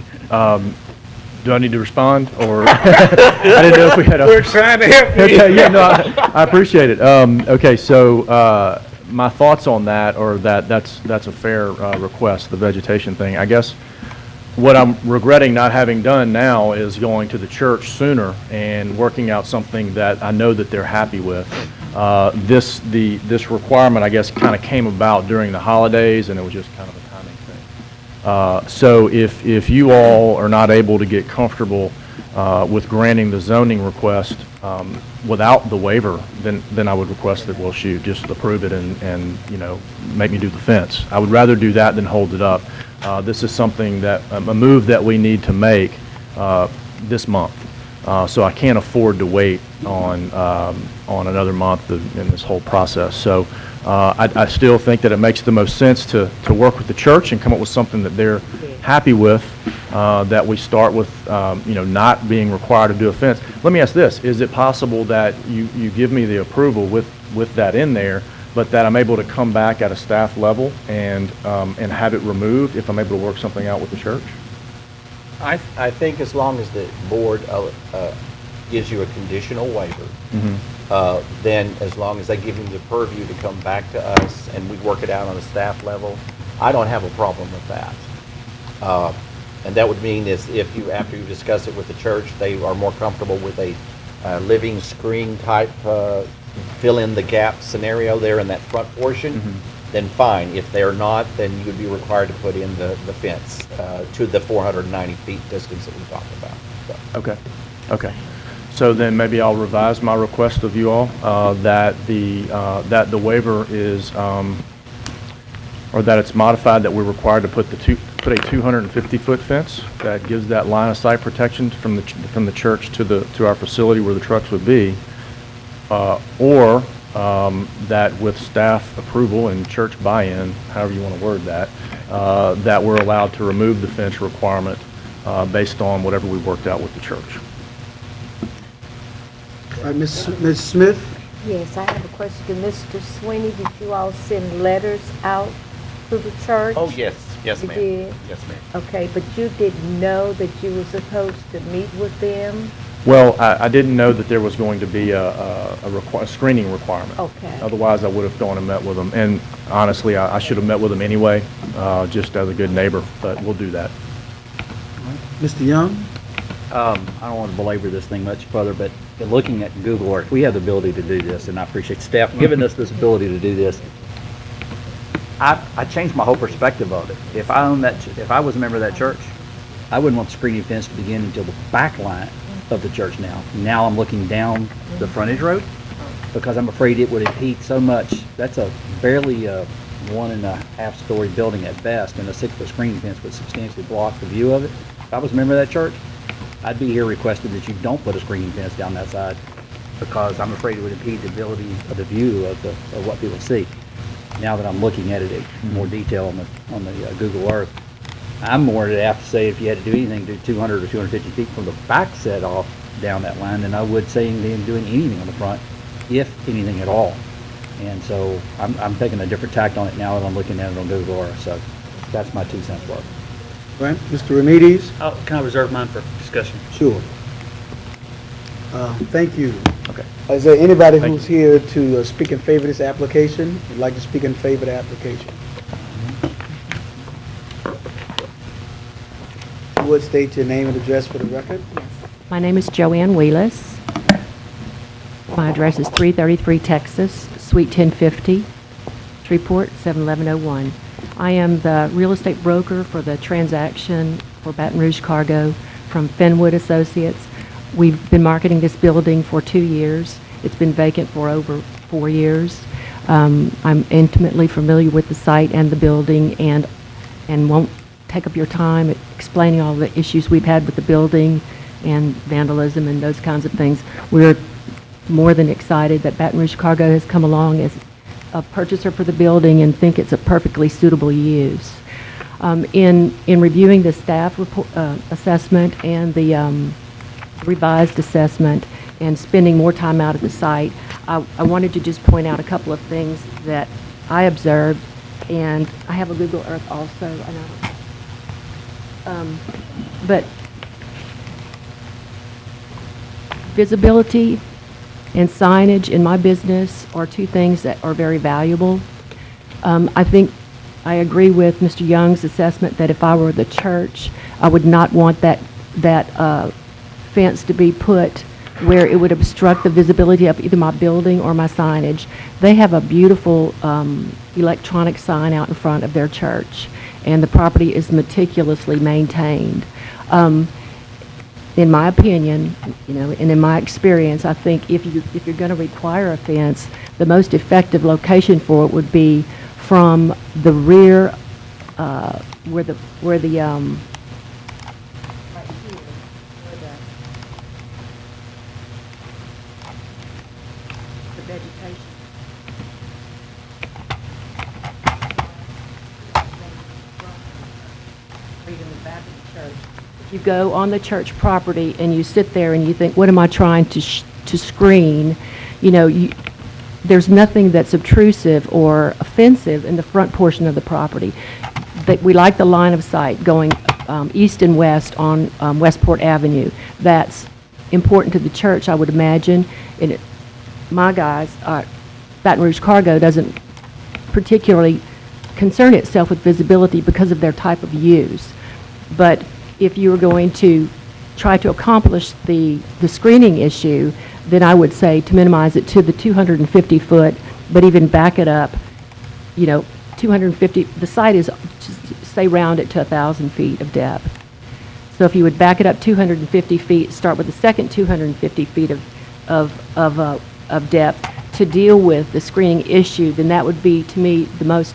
Do I need to respond, or I didn't know if we had a... We're trying to help you. Okay, yeah, no, I appreciate it. Okay, so my thoughts on that are that's a fair request, the vegetation thing. I guess what I'm regretting not having done now is going to the church sooner and working out something that I know that they're happy with. This requirement, I guess, kind of came about during the holidays, and it was just kind of a timing thing. So if you all are not able to get comfortable with granting the zoning request without the waiver, then I would request that, well, shoot, just approve it and make me do the fence. I would rather do that than hold it up. This is something that, a move that we need to make this month. So I can't afford to wait on another month in this whole process. So I still think that it makes the most sense to work with the church and come up with something that they're happy with, that we start with, not being required to do a fence. Let me ask this. Is it possible that you give me the approval with that in there, but that I'm able to come back at a staff level and have it removed if I'm able to work something out with the church? I think as long as the board gives you a conditional waiver, then as long as they give you the purview to come back to us and we work it out on a staff level, I don't have a problem with that. And that would mean is if you, after you discuss it with the church, they are more comfortable with a living screen type fill in the gap scenario there in that front portion, then fine. If they're not, then you would be required to put in the fence to the 490 feet distance that we talked about. So. Okay. So then maybe I'll revise my request of you all, that the waiver is, or that it's modified that we're required to put a 250-foot fence that gives that line of sight protection from the church to our facility where the trucks would be, or that with staff approval and church buy-in, however you want to word that, that we're allowed to remove the fence requirement based on whatever we worked out with the church. All right, Ms. Smith? Yes, I have a question. Mr. Sweeney, did you all send letters out to the church? Oh, yes, yes, You ma'am. did? Yes, ma'am. Okay, but you didn't know that you were supposed to meet with them? Well, I didn't know that there was going to be a screening requirement. Okay. Otherwise, I would have gone and met with them. And honestly, I should have met with them anyway, just as a good neighbor, but we'll do that. Mr. Young? I don't want to belabor this thing much further, but in looking at Google Earth, we have the ability to do this, and I appreciate staff giving us this ability to do this. I changed my whole perspective of it. If I was a member of that church, I wouldn't want the screening fence to begin until the back line of the church now. Now I'm looking down the frontage road because I'm afraid it would impede so much. That's a barely 1.5-story building at best, and a 6-foot screening fence would substantially block the view of it. If I was a member of that church, I'd be here requesting that you don't put a screening fence down that side because I'm afraid it would impede the ability of the view of what people see. Now that I'm looking at it in more detail on the Google Earth, I'm more apt to say if you had to do anything, do 200 or 250 feet from the back set off down that line than I would saying doing anything on the front, if anything at all. And so I'm taking a different tact on it now that I'm looking at it on Google Earth. So that's my 2 cents worth. Right, Mr. Remedies? Can I reserve mine for discussion? Sure. Thank you. Okay. Is there anybody Thank who's here to speak in favor of this application? Would like to speak in favor of the application? You would state your name and address for the record? My name is Joanne Wheelis. My address is 333 Texas, Suite 1050, Shreveport, 71101. I am the real estate broker for the transaction for Baton Rouge Cargo from Fenwood Associates. We've been marketing this building for 2 years. It's been vacant for over 4 years. I'm intimately familiar with the site and the building and won't take up your time explaining all the issues we've had with the building and vandalism and those kinds of things. We're more than excited that Baton Rouge Cargo has come along as a purchaser for the building and think it's a perfectly suitable use. In reviewing the staff report, assessment and the revised assessment and spending more time out at the site, I wanted to just point out a couple of things that I observed, and I have a Google Earth also. But visibility and signage in my business are 2 things that are very valuable. I think I agree with Mr. Young's assessment that if I were the church, I would not want that fence to be put where it would obstruct the visibility of either my building or my signage. They have a beautiful electronic sign out in front of their church, and the property is meticulously maintained. In my opinion, and in my experience, I think if you're going to require a fence, the most effective location for it would be from the rear, where the right here, where the vegetation. Right in the back of the church. You go on the church property and you sit there and you think, what am I trying to screen? There's nothing that's obtrusive or offensive in the front portion of the property. We like the line of sight going east and west on Westport Avenue. That's important to the church, I would imagine. And my guys, Baton Rouge Cargo doesn't particularly concern itself with visibility because of their type of use. But if you were going to try to accomplish the screening issue, then I would say to minimize it to the 250 foot, but even back it up, 250, the site is, just say round it to 1,000 feet of depth. So if you would back it up 250 feet, start with the second 250 feet of depth to deal with the screening issue, then that would be, to me, the most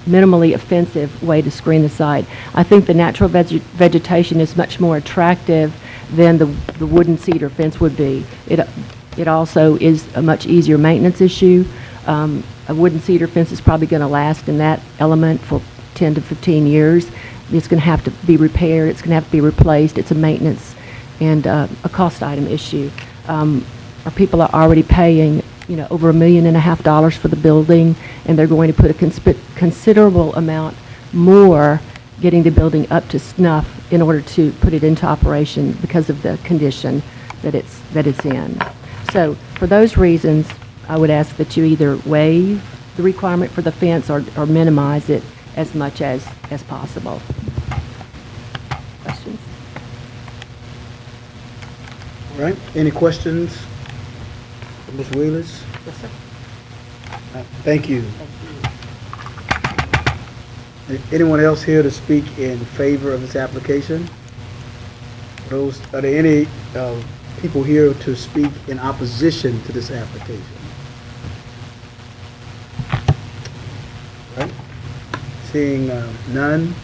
minimally offensive way to screen the site. I think the natural vegetation is much more attractive than the wooden cedar fence would be. It also is a much easier maintenance issue. A wooden cedar fence is probably going to last in that element for 10 to 15 years. It's going to have to be repaired. It's going to have to be replaced. It's a maintenance and a cost item issue. Our people are already paying, over $1.5 million for the building, and they're going to put a considerable amount more getting the building up to snuff in order to put it into operation because of the condition that it's in. So for those reasons, I would ask that you either waive the requirement for the fence or minimize it as much as possible. Questions? All right, any questions? Ms. Wheelers? Yes, sir. Thank you. Anyone else here to speak in favor of this application? Are there any people here to speak in opposition to this application? All right. Seeing none.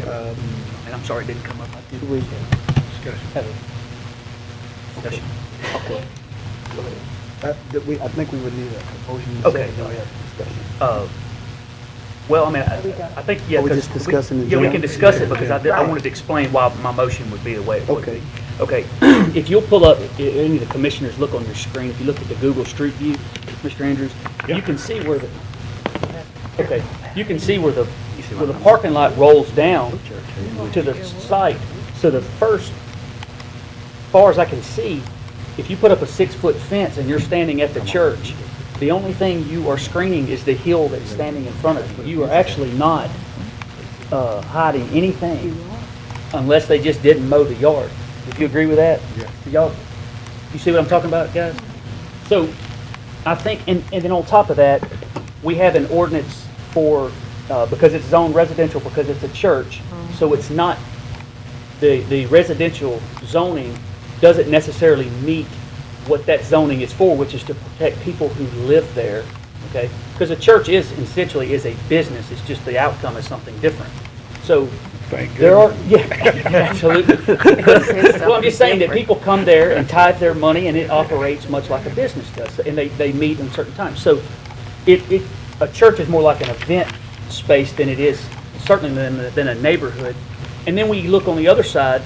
And I'm sorry it didn't come up. I did. Discussion. Discussion. Okay. I think we would need a motion. Okay. Discussion. Well, I mean, I think, yeah. Are we 'cause just discussing in Yeah, we general? can discuss it because Okay. I wanted to explain why my motion would be the way it would Okay. be. Okay. If you'll pull up, any of the commissioners look on your screen, if you look at the Google Street View, Mr. Andrews, you can see where you can see where the parking lot rolls down to the site. So the first, as far as I can see, if you put up a 6-foot fence and you're standing at the church, the only thing you are screening is the hill that's standing in front of you. You are actually not hiding anything unless they just didn't mow the yard. If you agree with that? Y'all, you see what I'm talking about, guys? So I think, and then on top of that, we have an ordinance for, because it's zoned residential, because it's a church, so it's not, the residential zoning doesn't necessarily meet what that zoning is for, which is to protect people who live there, okay? Because a church is essentially a business. It's just the outcome is something different. So there are, absolutely. Well, I'm just saying that people come there and tithe their money, and it operates much like a business does, and they meet in certain times. So a church is more like an event space than it is certainly than a neighborhood. And then we look on the other side,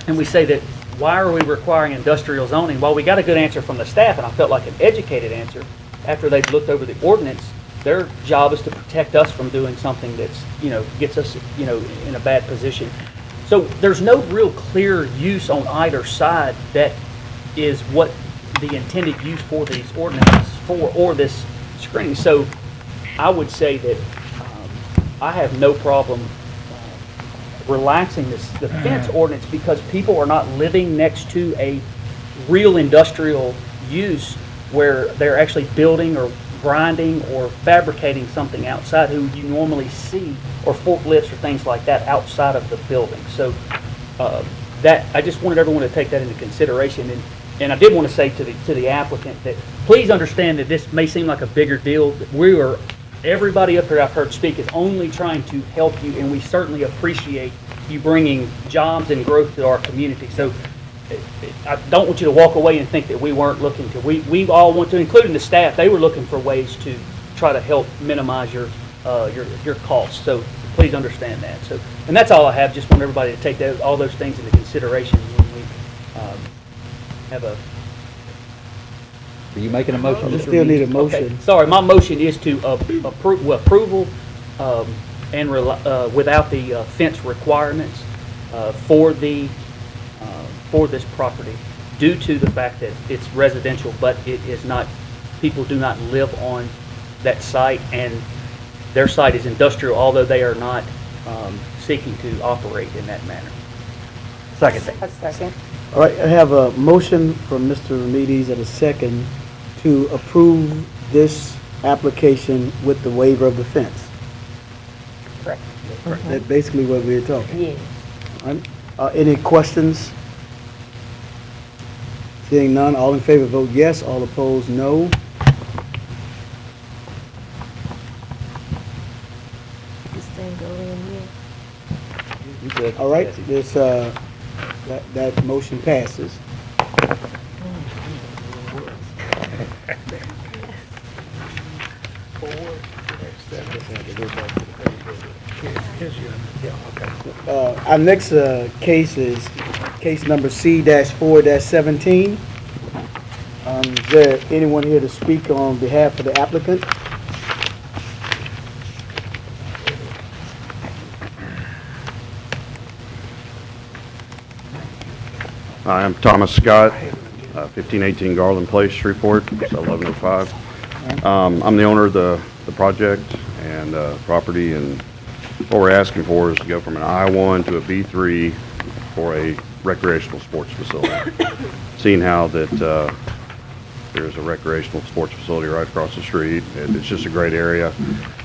and we say that, why are we requiring industrial zoning? Well, we got a good answer from the staff, and I felt like an educated answer. After they've looked over the ordinance, their job is to protect us from doing something that's, gets us, in a bad position. So there's no real clear use on either side that is what the intended use for these ordinances for, or this screening. So I would say that I have no problem relaxing the fence ordinance because people are not living next to a real industrial use where they're actually building or grinding or fabricating something outside who you normally see, or forklifts or things like that outside of the building. So that, I just wanted everyone to take that into consideration. And I did want to say to the applicant that please understand that this may seem like a bigger deal. Everybody up here I've heard speak is only trying to help you, and we certainly appreciate you bringing jobs and growth to our community. So I don't want you to walk away and think that we weren't looking to. We all want to, including the staff, they were looking for ways to try to help minimize your costs. So please understand that. So, and that's all I have. Just want everybody to take all those things into consideration when we have a. Are you making a motion? We still need a motion. Okay. Sorry, my motion is to approval and without the fence requirements for this property, due to the fact that it's residential, but it is not. People do not live on that site, and their site is industrial, although they are not seeking to operate in that manner. Second. A second. All right, I have a motion from Mr. Ramirez and a second to approve this application with the waiver of the fence. Correct. That's basically what we're talking. Yes. Any questions? Seeing none, all in favor vote yes, all opposed no. This thing go in here. You good? All right, Jesse? this, that motion passes. Our next case is case number C-4-17. Is there anyone here to speak on behalf of the applicant? Hi, I'm Thomas Scott, 1518 Garland Place, Shreveport, it's 1105. I'm the owner of the project and property, and what we're asking for is to go from an I-1 to a B3 for a recreational sports facility. Seeing how that there's a recreational sports facility right across the street, it's just a great area.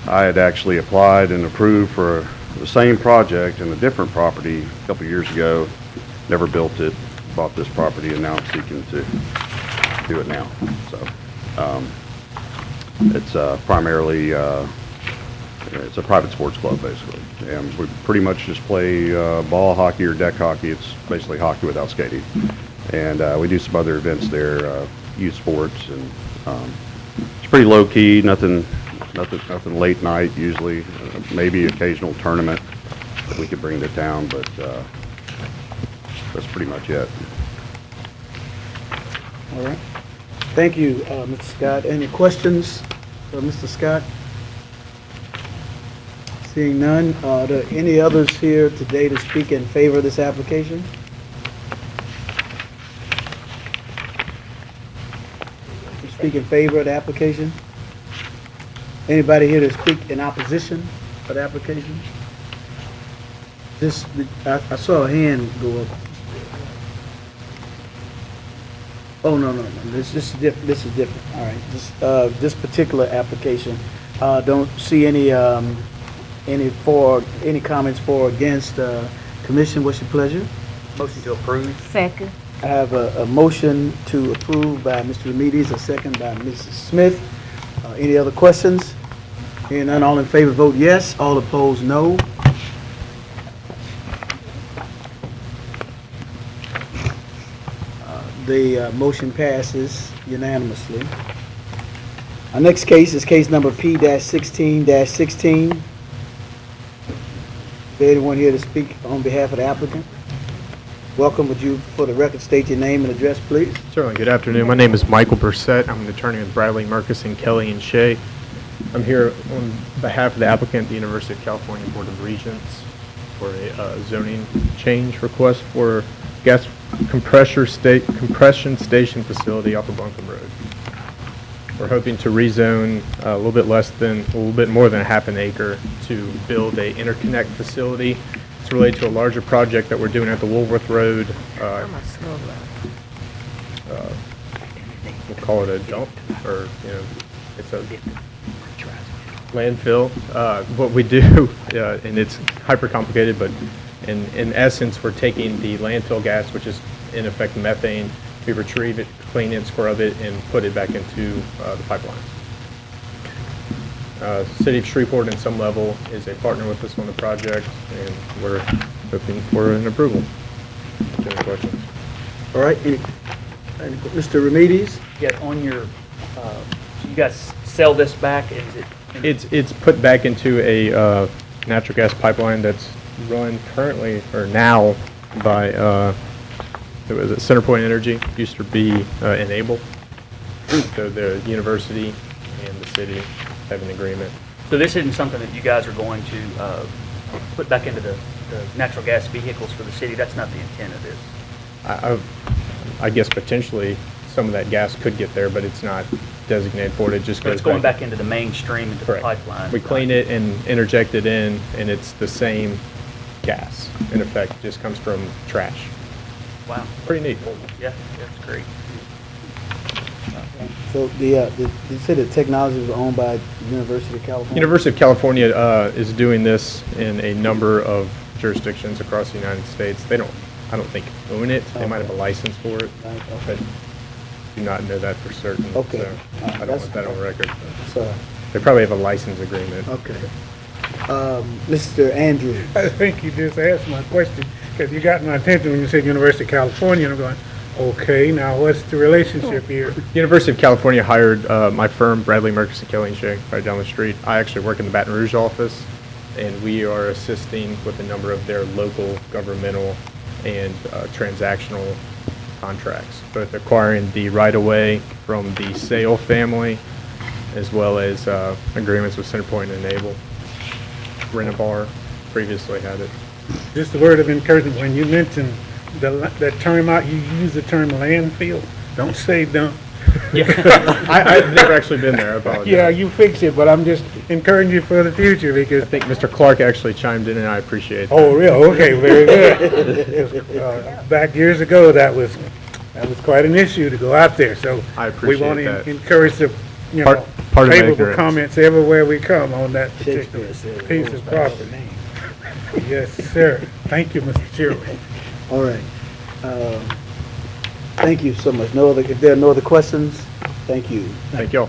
I had actually applied and approved for the same project in a different property a couple years ago, never built it, bought this property, and now I'm seeking to do it now. So it's primarily it's a private sports club basically, and we pretty much just play ball hockey or deck hockey. It's basically hockey without skating, and we do some other events there, youth sports, and it's pretty low key. Nothing late night usually. Maybe occasional tournament that we could bring to town, but that's pretty much it. All right. Thank you, Mr. Scott. Any questions for Mr. Scott? Seeing none, are there any others here today to speak in favor of this application? To speak in favor of the application? Anybody here to speak in opposition for the application? This, I saw a hand go up. Oh, no, this is different, all right. This particular application, don't see any comments for or against. Commission, what's your pleasure? Motion to approve. Second. I have a motion to approve by Mr. Remedies, a second by Mrs. Smith. Any other questions? Hearing none, all in favor vote yes, all opposed no. The motion passes unanimously. Our next case is case number P-16-16. Is there anyone here to speak on behalf of the applicant? Welcome. Would you, for the record, state your name and address, please? Certainly. Good afternoon. My name is Michael Brissett. I'm an attorney with Bradley, Murkison, Kelly, and Shea. I'm here on behalf of the applicant, the University of California Board of Regents, for a zoning change request for gas compression station facility off of Buncombe Road. We're hoping to rezone a little bit more than a half an acre to build a interconnect facility. It's related to a larger project that we're doing at the Woolworth Road. We'll call it a dump, or it's a landfill. What we do, and it's hyper complicated, but in essence, we're taking the landfill gas, which is in effect methane. We retrieve it, clean it, scrub it, and put it back into the pipeline. City of Shreveport, in some level, is a partner with us on the project, and we're hoping for an approval. Any questions? All right. Mr. Remedies? Yeah, on your, you guys sell this back, is it? It's put back into a natural gas pipeline that's run currently, or now, by it was CenterPoint Energy, used to be Enable. So the university and the city have an agreement. So this isn't something that you guys are going to put back into the natural gas vehicles for the city? That's not the intent of this? I guess potentially some of that gas could get there, but it's not designated for it. It just But goes it's going back into the mainstream, into the Correct. pipeline? We clean it and interject it in, and it's the same gas. In effect, it just comes from trash. Wow. Pretty neat. Yeah, that's great. So you said the technology was owned by University of California? University of California is doing this in a number of jurisdictions across the United States. I don't think, own it. They might have a license for it, but do not know that for certain. Okay. So I don't want that on record. So, They probably have a license agreement. okay. Mr. Andrew? I think you just asked my question, because you got my attention when you said University of California, and I'm going, okay, now what's the relationship here? University of California hired my firm, Bradley, Murkison, Kelly and Shea, right down the street. I actually work in the Baton Rouge office, and we are assisting with a number of their local governmental and transactional contracts, both acquiring the right-of-way from the Sale family, as well as agreements with Centerpoint and Enable. Renovar previously had it. Just a word of encouragement, when you mentioned that term out, you use the term landfill, don't say dump. Yeah, I've never actually been there, I apologize. Yeah, you fix it, but I'm just encouraging you for the future, because... I think Mr. Clark actually chimed in, and I appreciate that. Oh, really? Okay, very good. Back years ago, that was quite an issue to go out there, so I we appreciate want that. to encourage the, Part of my favorable ignorance. comments everywhere we come on that particular piece of property. Yes, sir. Thank you, Mr. Chairman. All right. Thank you so much. If there are no other questions, thank you. Thank y'all.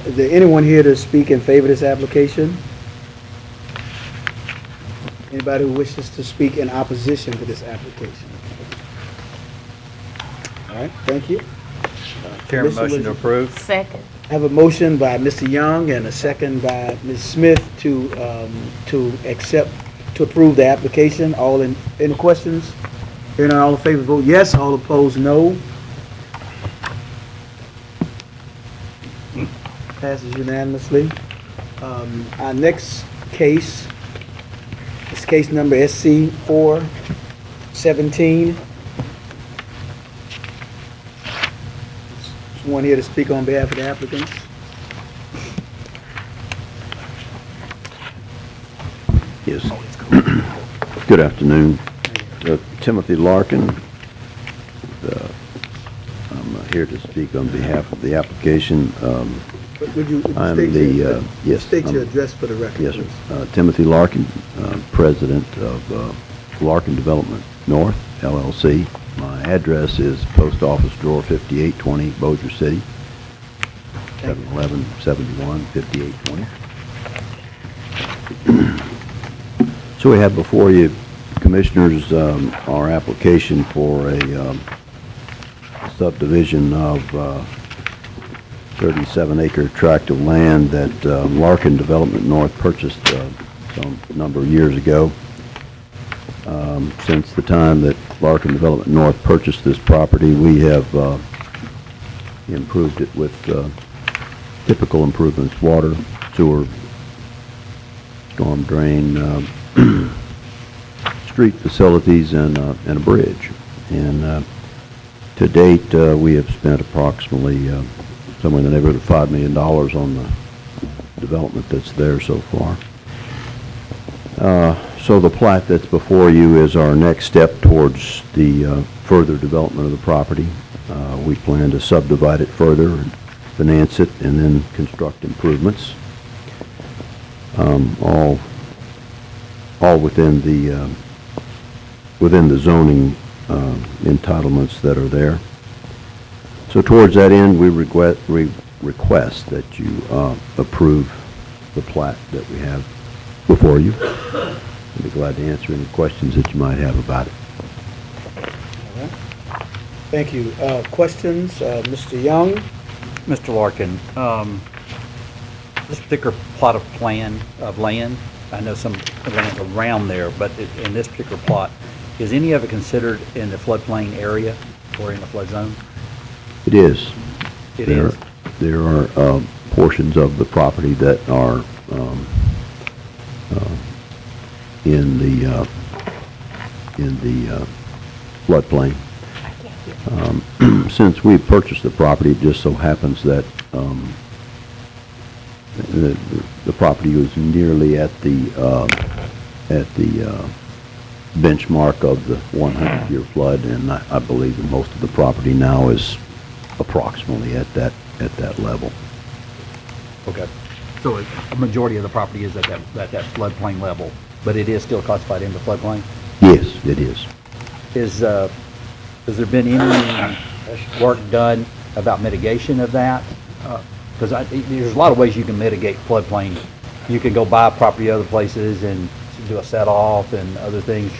Is there anyone here to speak in favor of this application? Anybody who wishes to speak in opposition to this application? All right, thank you. Chairman, Commissioner, motion to approve. Second. I have a motion by Mr. Young and a second by Ms. Smith to approve the application. Any questions? Hearing none, all in favor, vote yes. All opposed, no. Passes unanimously. Our next case is case number SC 417. Someone here to speak on behalf of the applicants? Yes. Good afternoon. Timothy Larkin. I'm here to speak on behalf of the application. Would you I'm state the, your, yes. state your I'm- address for the record, Yes, sir. please? Timothy Larkin, president of Larkin Development North, LLC. My address is Post Office Drawer 5820, Bossier City, 711-71, 5820. So we have before you, Commissioners, our application for a subdivision of 37-acre tract of land that Larkin Development North purchased some number of years ago. Since the time that Larkin Development North purchased this property, we have improved it with typical improvements: water, sewer, storm drain, street facilities, and a bridge. And to date, we have spent approximately somewhere in the neighborhood of $5 million on the development that's there so far. So the plat that's before you is our next step towards the further development of the property. We plan to subdivide it further, and finance it, and then construct improvements. All within the zoning entitlements that are there. So towards that end, we request that you approve the plat that we have before you. I'd be glad to answer any questions that you might have about it. All right. Thank you. Questions? Mr. Young? Mr. Larkin, this particular plot of land, I know some land around there, but in this particular plot, is any of it considered in the floodplain area or in the flood zone? It is. It is? There are portions of the property that are in the floodplain. Since we purchased the property, it just so happens that the property was nearly at the benchmark of the 100-year flood, and I believe that most of the property now is approximately at that at that level. Okay. So a majority of the property is at that floodplain level, but it is still classified in the floodplain? Yes, it is. Has there been any work done about mitigation of that? Because there's a lot of ways you can mitigate floodplain. You can go buy property other places and do a set-off and other things.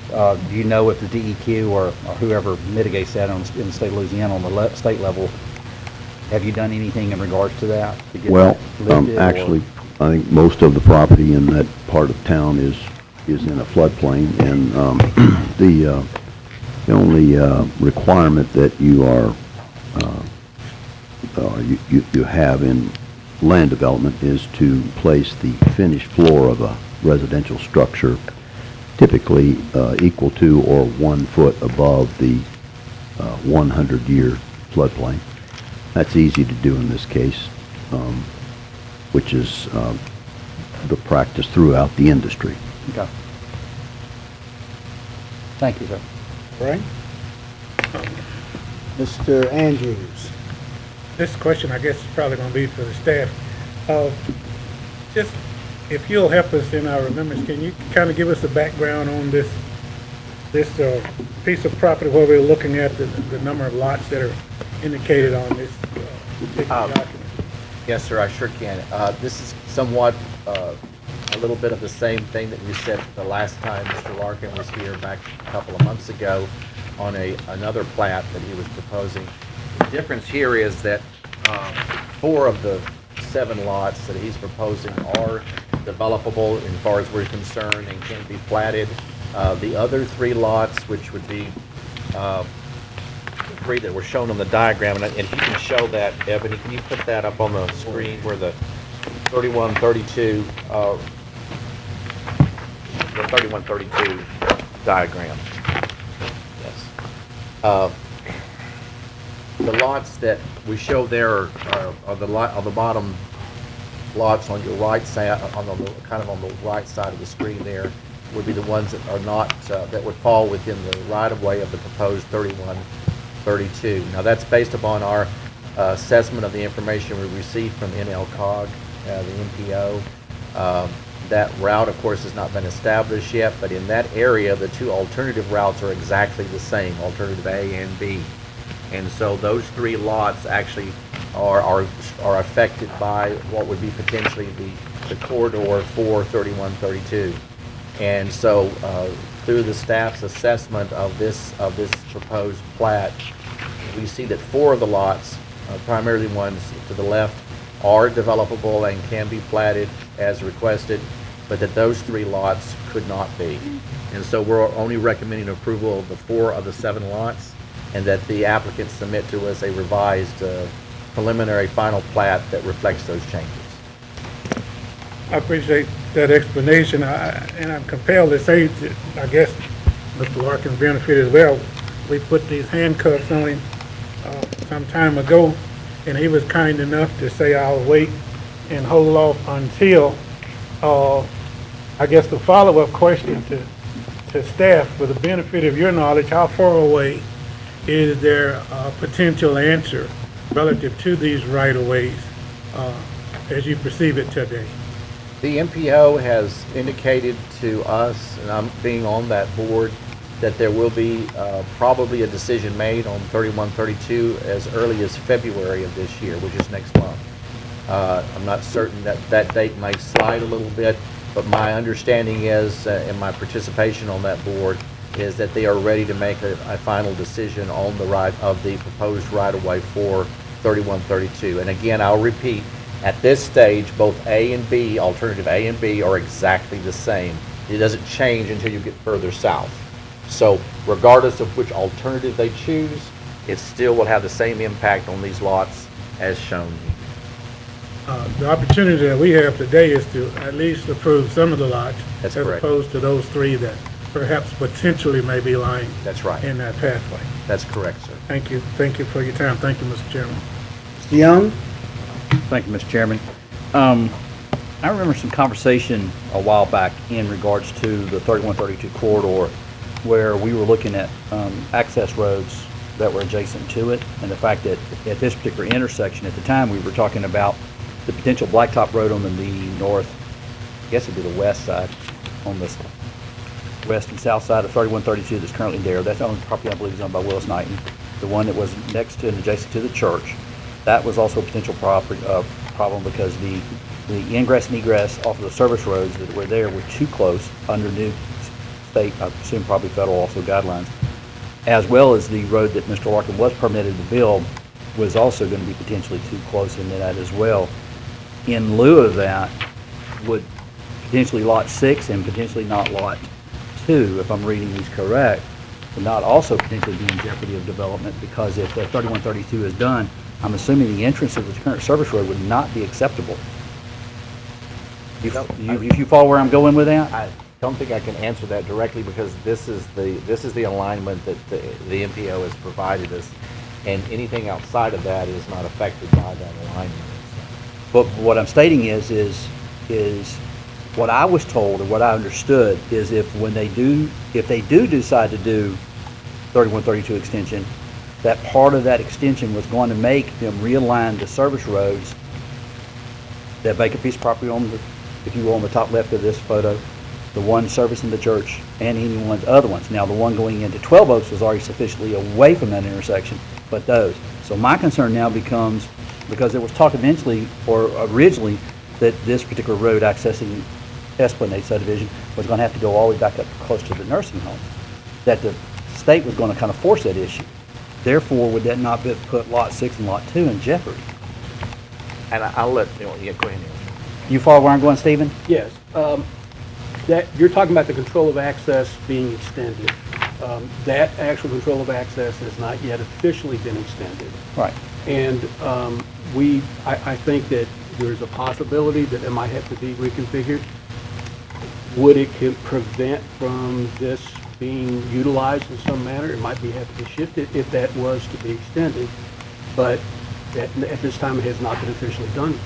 Do you know if the DEQ or whoever mitigates that in the state of Louisiana on the state level, have you done anything in regards to that? To get Well, that lifted, actually, I think most of the property in that part of town is in a floodplain, and the only requirement that you are you have in land development is to place the finished floor of a residential structure typically equal to or 1 foot above the 100-year floodplain. That's easy to do in this case, which is the practice throughout the industry. Okay. Thank you, sir. All right. Mr. Andrews. This question, I guess, is probably going to be for the staff. Just, if you'll help us in our remembrance, can you kind of give us a background on this piece of property where we're looking at the number of lots that are indicated on this particular document? Yes, sir, I sure can. This is somewhat a little bit of the same thing that you said the last time Mr. Larkin was here back a couple of months ago on another plat that he was proposing. The difference here is that 4 of the 7 lots that he's proposing are developable as far as we're concerned and can be platted. The other 3 lots, which would be the 3 that were shown on the diagram, and if you can show that, Ebony, can you put that up on the screen where the 3132, the 3132 diagram. Yes. The lots that we show there are the bottom lots on your right side, on the right side of the screen there, would be the ones that are not that would fall within the right-of-way of the proposed 3132. Now that's based upon our assessment of the information we received from NLCOG, the MPO. That route, of course, has not been established yet, but in that area, the 2 alternative routes are exactly the same, alternative A and B. And so those 3 lots actually are affected by what would be potentially the corridor for 3132. And so through the staff's assessment of this proposed plat, we see that 4 of the lots, primarily ones to the left, are developable and can be platted as requested, but that those 3 lots could not be. And so we're only recommending approval of the 4 of the 7 lots, and that the applicant submit to us a revised preliminary final plat that reflects those changes. I appreciate that explanation, and I'm compelled to say that, I guess, Mr. Larkin's benefit as well. We put these handcuffs on him some time ago, and he was kind enough to say, I'll wait and hold off until, I guess the follow-up question to staff, for the benefit of your knowledge, how far away is there a potential answer relative to these right-of-ways as you perceive it today? The MPO has indicated to us, and I'm being on that board, that there will be probably a decision made on 3132 as early as February of this year, which is next month. I'm not certain that date may slide a little bit, but my understanding is, and my participation on that board, is that they are ready to make a final decision on the the proposed right-of-way for 3132. And again, I'll repeat, at this stage, both A and B, alternative A and B, are exactly the same. It doesn't change until you get further south. So regardless of which alternative they choose, it still will have the same impact on these lots as shown. The opportunity that we have today is to at least approve some of the lots. That's as correct. Opposed to those 3 that perhaps potentially may be lying That's right. in that pathway. That's correct, sir. Thank you. Thank you for your time. Thank you, Mr. Chairman. Mr. Young? Thank you, Mr. Chairman. I remember some conversation a while back in regards to the 3132 corridor, where we were looking at access roads that were adjacent to it, and the fact that at this particular intersection, at the time, we were talking about the potential blacktop road on the north, I guess it'd be the west side, on the west and south side of 3132 that's currently there. That's the only property I believe is owned by Willis Knighton. The one that was next to and adjacent to the church, that was also a potential problem because the ingress and egress off of the service roads that were there were too close under new state, I assume probably federal also guidelines, as well as the road that Mr. Larkin was permitted to build was also going to be potentially too close into that as well. In lieu of that, would potentially Lot 6 and potentially not Lot 2, if I'm reading these correct, would not also potentially be in jeopardy of development, because if 3132 is done, I'm assuming the entrance of the current service road would not be acceptable. If you follow where I'm going with that? I don't think I can answer that directly, because this is the alignment that the MPO has provided us, and anything outside of that is not affected by that alignment. But what I'm stating is what I was told or what I understood is if they do decide to do 3132 extension, that part of that extension was going to make them realign the service roads, that vacant piece of property if you will, on the top left of this photo, the one servicing the church and any other ones. Now, the one going into 12 Oaks was already sufficiently away from that intersection, but those. So my concern now becomes, because there was talk eventually, or originally, that this particular road accessing Esplanade subdivision was going to have to go all the way back up close to the nursing home, that the state was going to kind of force that issue. Therefore, would that not put Lot 6 and Lot 2 in jeopardy? And I'll let, go ahead. You follow where I'm going, Stephen? Yes. That, you're talking about the control of access being extended. That actual control of access has not yet officially been extended. Right. And I think that there's a possibility that it might have to be reconfigured. Would it prevent from this being utilized in some manner? It might have to be shifted if that was to be extended, but at this time it has not been officially done.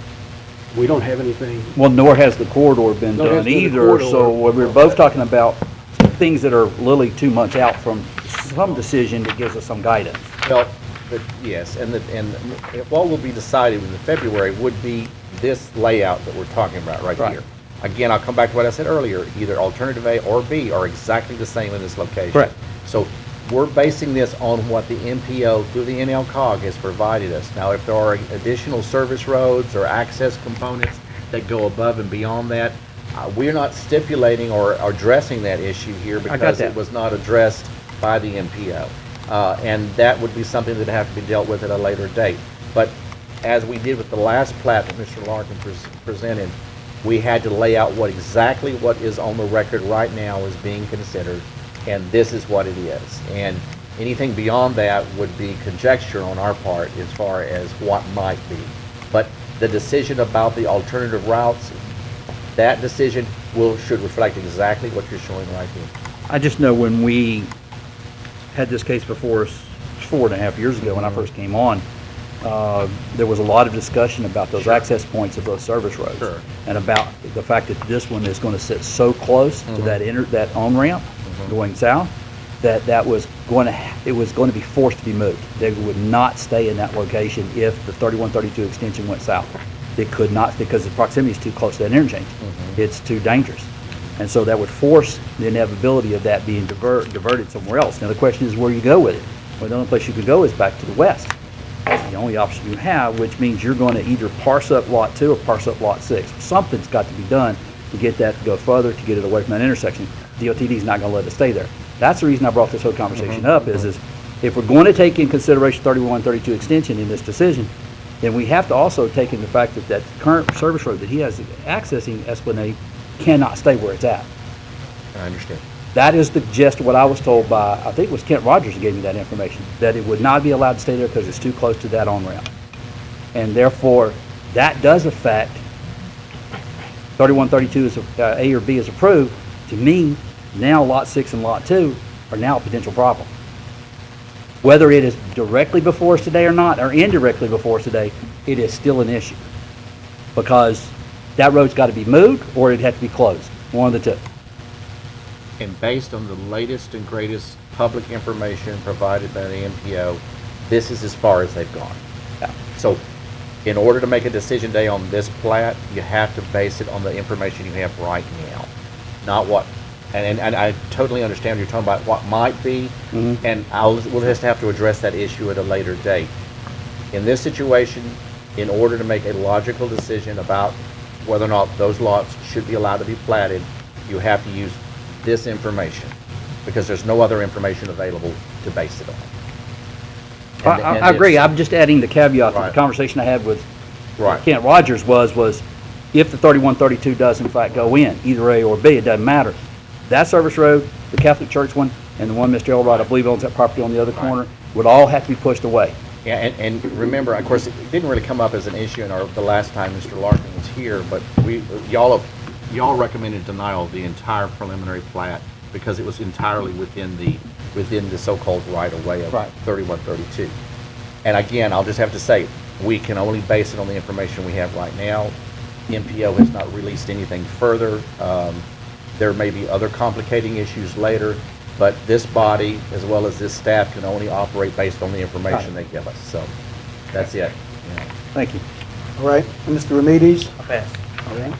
We don't have anything. Well, nor has the corridor been done either, so we're both talking about things that are literally 2 months out from some decision that gives us some guidance. Well, yes, and what will be decided in February would be this layout that we're talking about right here. Again, I'll come back to what I said earlier. Either alternative A or B are exactly the same in this location. Correct. So we're basing this on what the MPO through the NLCOG has provided us. Now, if there are additional service roads or access components that go above and beyond that, we're not stipulating or addressing that issue here because it was not addressed by the MPO. And that would be something that would have to be dealt with at a later date. But as we did with the last plat that Mr. Larkin presented, we had to lay out exactly what is on the record right now is being considered, and this is what it is. And anything beyond that would be conjecture on our part as far as what might be. But the decision about the alternative routes, that decision should reflect exactly what you're showing right here. I just know when we had this case before us 4.5 years ago when I first came on, there was a lot of discussion about those access points of those service roads, and about the fact that this one is going to sit so close to that on-ramp going south that it was going to be forced to be moved. They would not stay in that location if the 3132 extension went south. It could not, because the proximity is too close to that interchange. It's too dangerous. And so that would force the inevitability of that being diverted somewhere else. Now the question is where you go with it. Well, the only place you could go is back to the west. That's the only option you have, which means you're going to either parse up Lot 2 or parse up Lot 6. Something's got to be done to get that to go further, to get it away from that intersection. DOTD is not going to let it stay there. That's the reason I brought this whole conversation up, is if we're going to take in consideration 3132 extension in this decision, then we have to also take in the fact that that current service road that he has accessing Esplanade cannot stay where it's at. I understand. That is the gist of what I was told by, I think it was Kent Rogers who gave me that information, that it would not be allowed to stay there because it's too close to that on-ramp. And therefore, that does affect 3132 as A or B is approved. To me, now Lot 6 and Lot 2 are now a potential problem. Whether it is directly before us today or not, or indirectly before us today, it is still an issue. Because that road's got to be moved or it'd have to be closed. One of the two. And based on the latest and greatest public information provided by the MPO, this is as far as they've gone. So in order to make a decision today on this plat, you have to base it on the information you have right now, not what, and I totally understand you're talking about what might be, and we'll just have to address that issue at a later date. In this situation, in order to make a logical decision about whether or not those lots should be allowed to be platted, you have to use this information, because there's no other information available to base it on. I agree. I'm just adding the caveat to the conversation I had with Kent Rogers was if the 3132 does in fact go in, either A or B, it doesn't matter. That service road, the Catholic Church one, and the one Mr. Elrod, I believe, owns that property on the other corner, would all have to be pushed away. Yeah, and remember, of course, it didn't really come up as an issue in the last time Mr. Larkin was here, but y'all recommended denial of the entire preliminary plat because it was entirely within the so-called right-of-way of 3132. And again, I'll just have to say, we can only base it on the information we have right now. MPO has not released anything further. There may be other complicating issues later, but this body, as well as this staff, can only operate based on the information they give us. So that's it. Thank you. All right, Mr. Remedies? I'll pass. All right.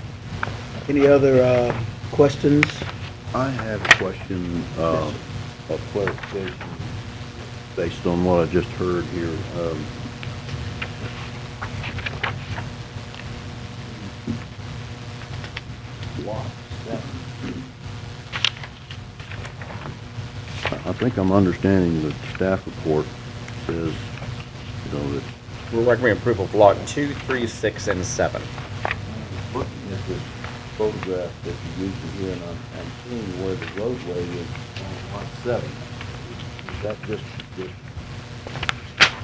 Any other questions? I have a question of clarification based on what I just heard here. I think I'm understanding the staff report says, that we're recommending approval of lot 2, 3, 6, and 7. looking at this photograph that you're using here, and I'm seeing where the roadway is on lot 7. Is that just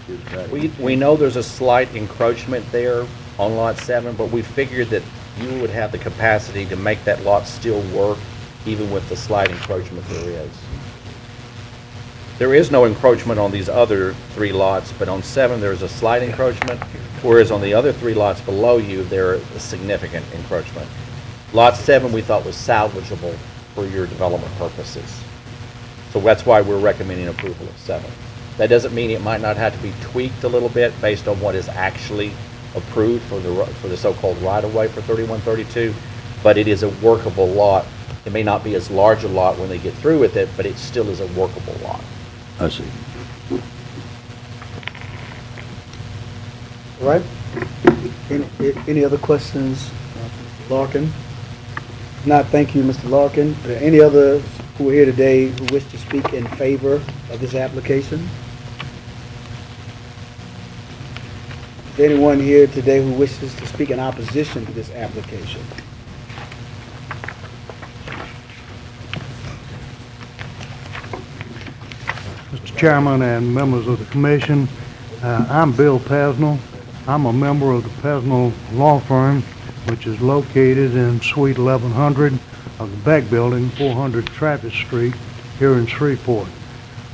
is that We know there's a slight encroachment there on lot 7, but we figured that you would have the capacity to make that lot still work, even with the slight encroachment there is. There is no encroachment on these other 3 lots, but on 7 there's a slight encroachment, whereas on the other 3 lots below you, there is a significant encroachment. Lot 7 we thought was salvageable for your development purposes. So that's why we're recommending approval of 7. That doesn't mean it might not have to be tweaked a little bit based on what is actually approved for the so-called right-of-way for 3132, but it is a workable lot. It may not be as large a lot when they get through with it, but it still is a workable lot. I see. All right. Any other questions, Mr. Larkin? If not, thank you, Mr. Larkin. Are there any others who are here today who wish to speak in favor of this application? Is there anyone here today who wishes to speak in opposition to this application? Mr. Chairman and members of the commission, I'm Bill Pesnell. I'm a member of the Pesnell Law Firm, which is located in Suite 1100 of the Beck Building, 400 Travis Street, here in Shreveport.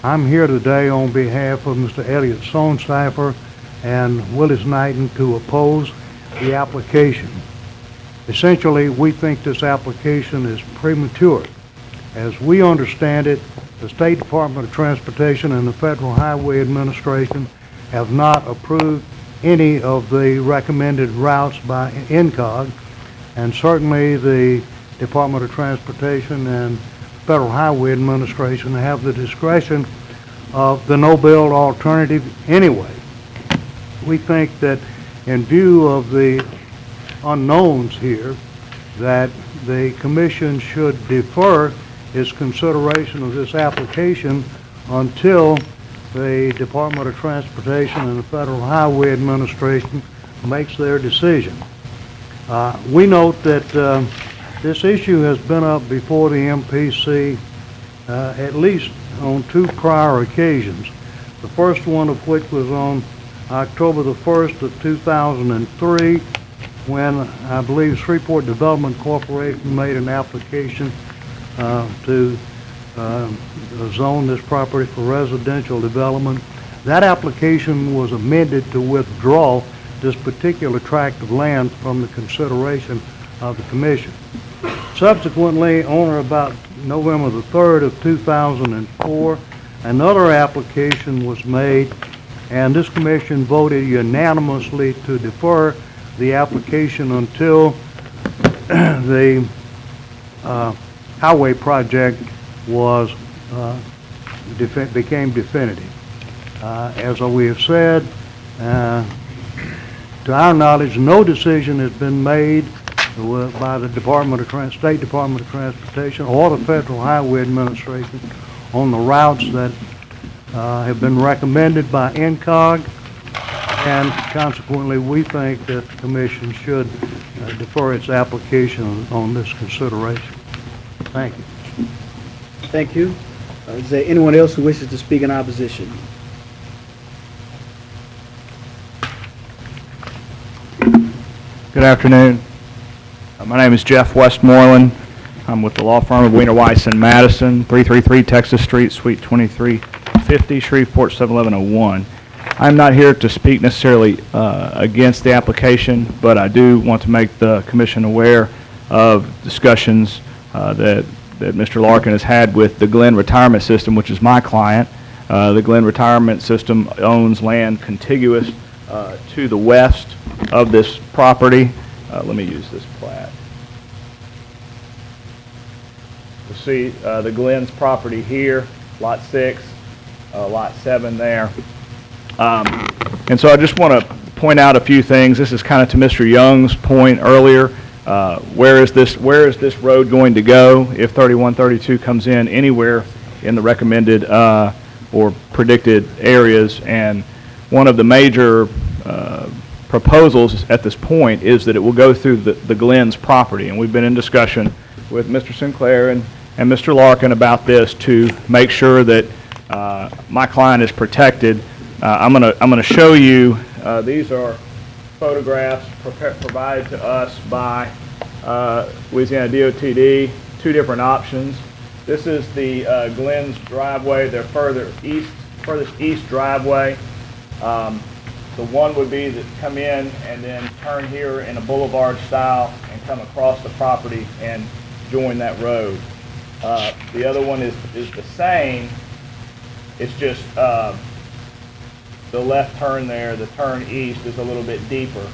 I'm here today on behalf of Mr. Elliott Sonesteifer and Willis Knighton to oppose the application. Essentially, we think this application is premature. As we understand it, the State Department of Transportation and the Federal Highway Administration have not approved any of the recommended routes by NCOG, and certainly the Department of Transportation and Federal Highway Administration have the discretion of the no-build alternative anyway. We think that in view of the unknowns here, that the commission should defer its consideration of this application until the Department of Transportation and the Federal Highway Administration makes their decision. We note that this issue has been up before the MPC at least on 2 prior occasions. The first one of which was on October the 1st of 2003, when I believe Shreveport Development Corporation made an application to zone this property for residential development. That application was amended to withdraw this particular tract of land from the consideration of the commission. Subsequently, on or about November the 3rd of 2004, another application was made, and this commission voted unanimously to defer the application until the highway project was, became definitive. As we have said, to our knowledge, no decision has been made by the State Department of Transportation or the Federal Highway Administration on the routes that have been recommended by NCOG, and consequently, we think that the commission should defer its application on this consideration. Thank you. Thank you. Is there anyone else who wishes to speak in opposition? Good afternoon. My name is Jeff Westmoreland. I'm with the law firm of Wiener Weiss and Madison, 333 Texas Street, Suite 2350, Shreveport 71101. I'm not here to speak necessarily against the application, but I do want to make the commission aware of discussions that Mr. Larkin has had with the Glenn Retirement System, which is my client. The Glenn Retirement System owns land contiguous to the west of this property. Let me use this plat. You'll see the Glenn's property here, Lot 6, Lot 7 there. And so I just want to point out a few things. This is kind of to Mr. Young's point earlier. Where is this road going to go if 3132 comes in anywhere in the recommended or predicted areas? And one of the major proposals at this point is that it will go through the Glenn's property. And we've been in discussion with Mr. Sinclair and Mr. Larkin about this to make sure that my client is protected. I'm gonna show you, these are photographs provided to us by Louisiana DOTD, two different options. This is the Glenn's driveway, their furthest east driveway. The one would be that come in and then turn here in a boulevard style and come across the property and join that road. The other one is the same. It's just the left turn there, the turn east is a little bit deeper.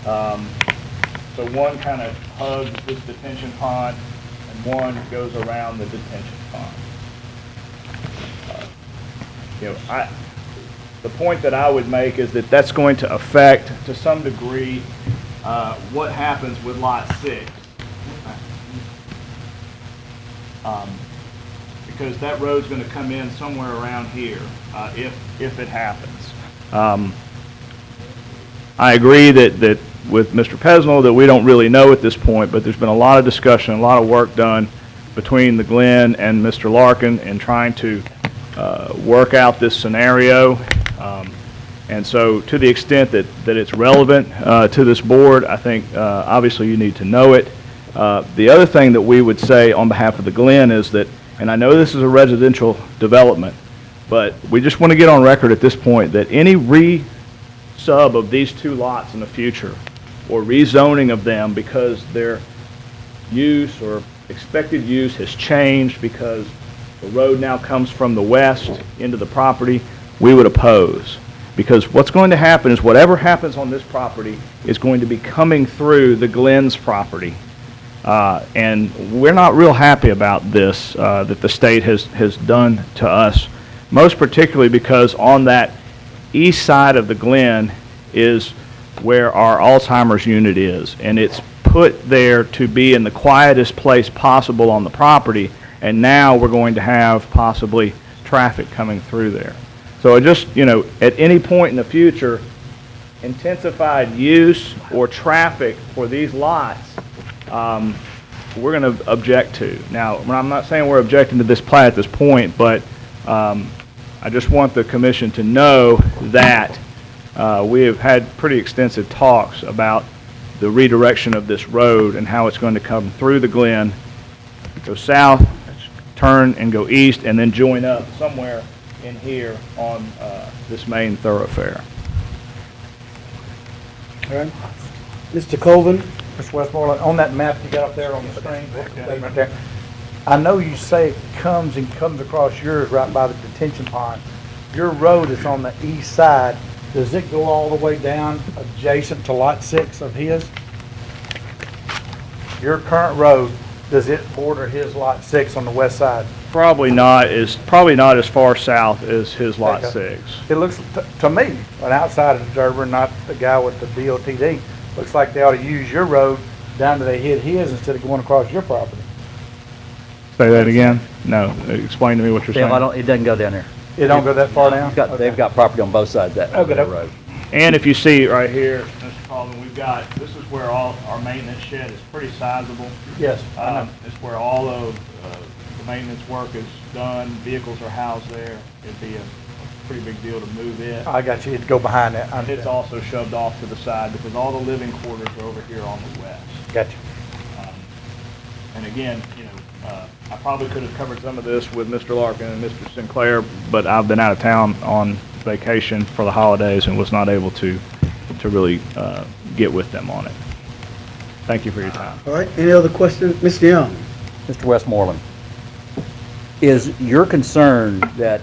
So one kind of hugs this detention pond and one goes around the detention pond. The point that I would make is that that's going to affect, to some degree, what happens with Lot 6. Because that road's going to come in somewhere around here, if it happens. I agree that with Mr. Pesnell that we don't really know at this point, but there's been a lot of discussion, a lot of work done between the Glenn and Mr. Larkin in trying to work out this scenario. And so to the extent that it's relevant to this board, I think obviously you need to know it. The other thing that we would say on behalf of the Glen is that, and I know this is a residential development, but we just want to get on record at this point that any re-sub of these two lots in the future or rezoning of them because their use or expected use has changed because the road now comes from the west into the property, we would oppose. Because what's going to happen is whatever happens on this property is going to be coming through the Glenn's property. And we're not real happy about this that the state has done to us, most particularly because on that east side of the Glen is where our Alzheimer's unit is. And it's put there to be in the quietest place possible on the property, and now we're going to have possibly traffic coming through there. So just, at any point in the future, intensified use or traffic for these lots, we're going to object to. Now, I'm not saying we're objecting to this plat at this point, but I just want the commission to know that we have had pretty extensive talks about the redirection of this road and how it's going to come through the Glen, go south, turn and go east, and then join up somewhere in here on this main thoroughfare. All right. Mr. Colvin? Mr. Westmoreland, on that map you got up there on the screen, right there, I know you say it comes across yours right by the detention pond. Your road is on the east side. Does it go all the way down adjacent to lot 6 of his? Your current road, does it border his lot 6 on the west side? Probably not as far south as his lot Okay. 6. It looks, to me, an outside observer, not the guy with the DOTD, looks like they ought to use your road down to they hit his instead of going across your property. Say that again? No, explain to me what you're saying. It doesn't go down there. It don't go that far down? They've got property on both sides of that road. And if you see right here, Mr. Calden, this is where all our maintenance shed is pretty sizable. Yes, I know. It's where all of the maintenance work is done, vehicles are housed there. It'd be a pretty big deal to move it. I got you, it'd go behind that. And it's also shoved off to the side because all the living quarters are over here on the west. Gotcha. And again, I probably could have covered some of this with Mr. Larkin and Mr. Sinclair, but I've been out of town on vacation for the holidays and was not able to really get with them on it. Thank you for your time. All right, any other questions? Mr. Young? Mr. Westmoreland, is your concern that,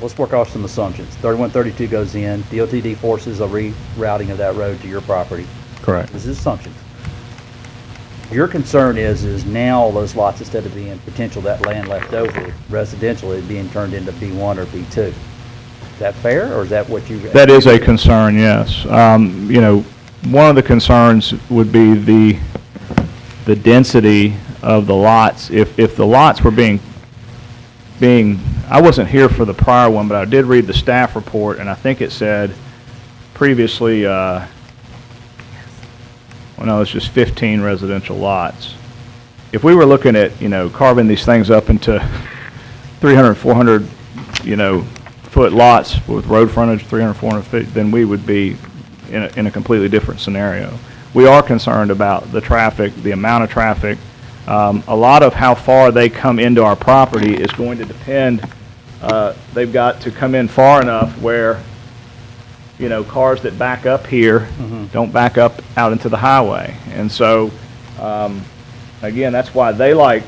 let's work off some assumptions. 3132 goes in, DOTD forces a rerouting of that road to your property. Correct. This is assumptions. Your concern is now those lots, instead of being potential, that land left over residential, is being turned into B1 or B2. Is that fair, or is that what you? That is a concern, yes. One of the concerns would be the density of the lots. If the lots were being, I wasn't here for the prior one, but I did read the staff report, and I think it said previously, well, no, it's just 15 residential lots. If we were looking at, carving these things up into 300, 400, foot lots with road frontage, 300, 400 feet, then we would be in a completely different scenario. We are concerned about the traffic, the amount of traffic. A lot of how far they come into our property is going to depend. They've got to come in far enough where cars that back up here don't back up out into the highway. And so, again, that's why they like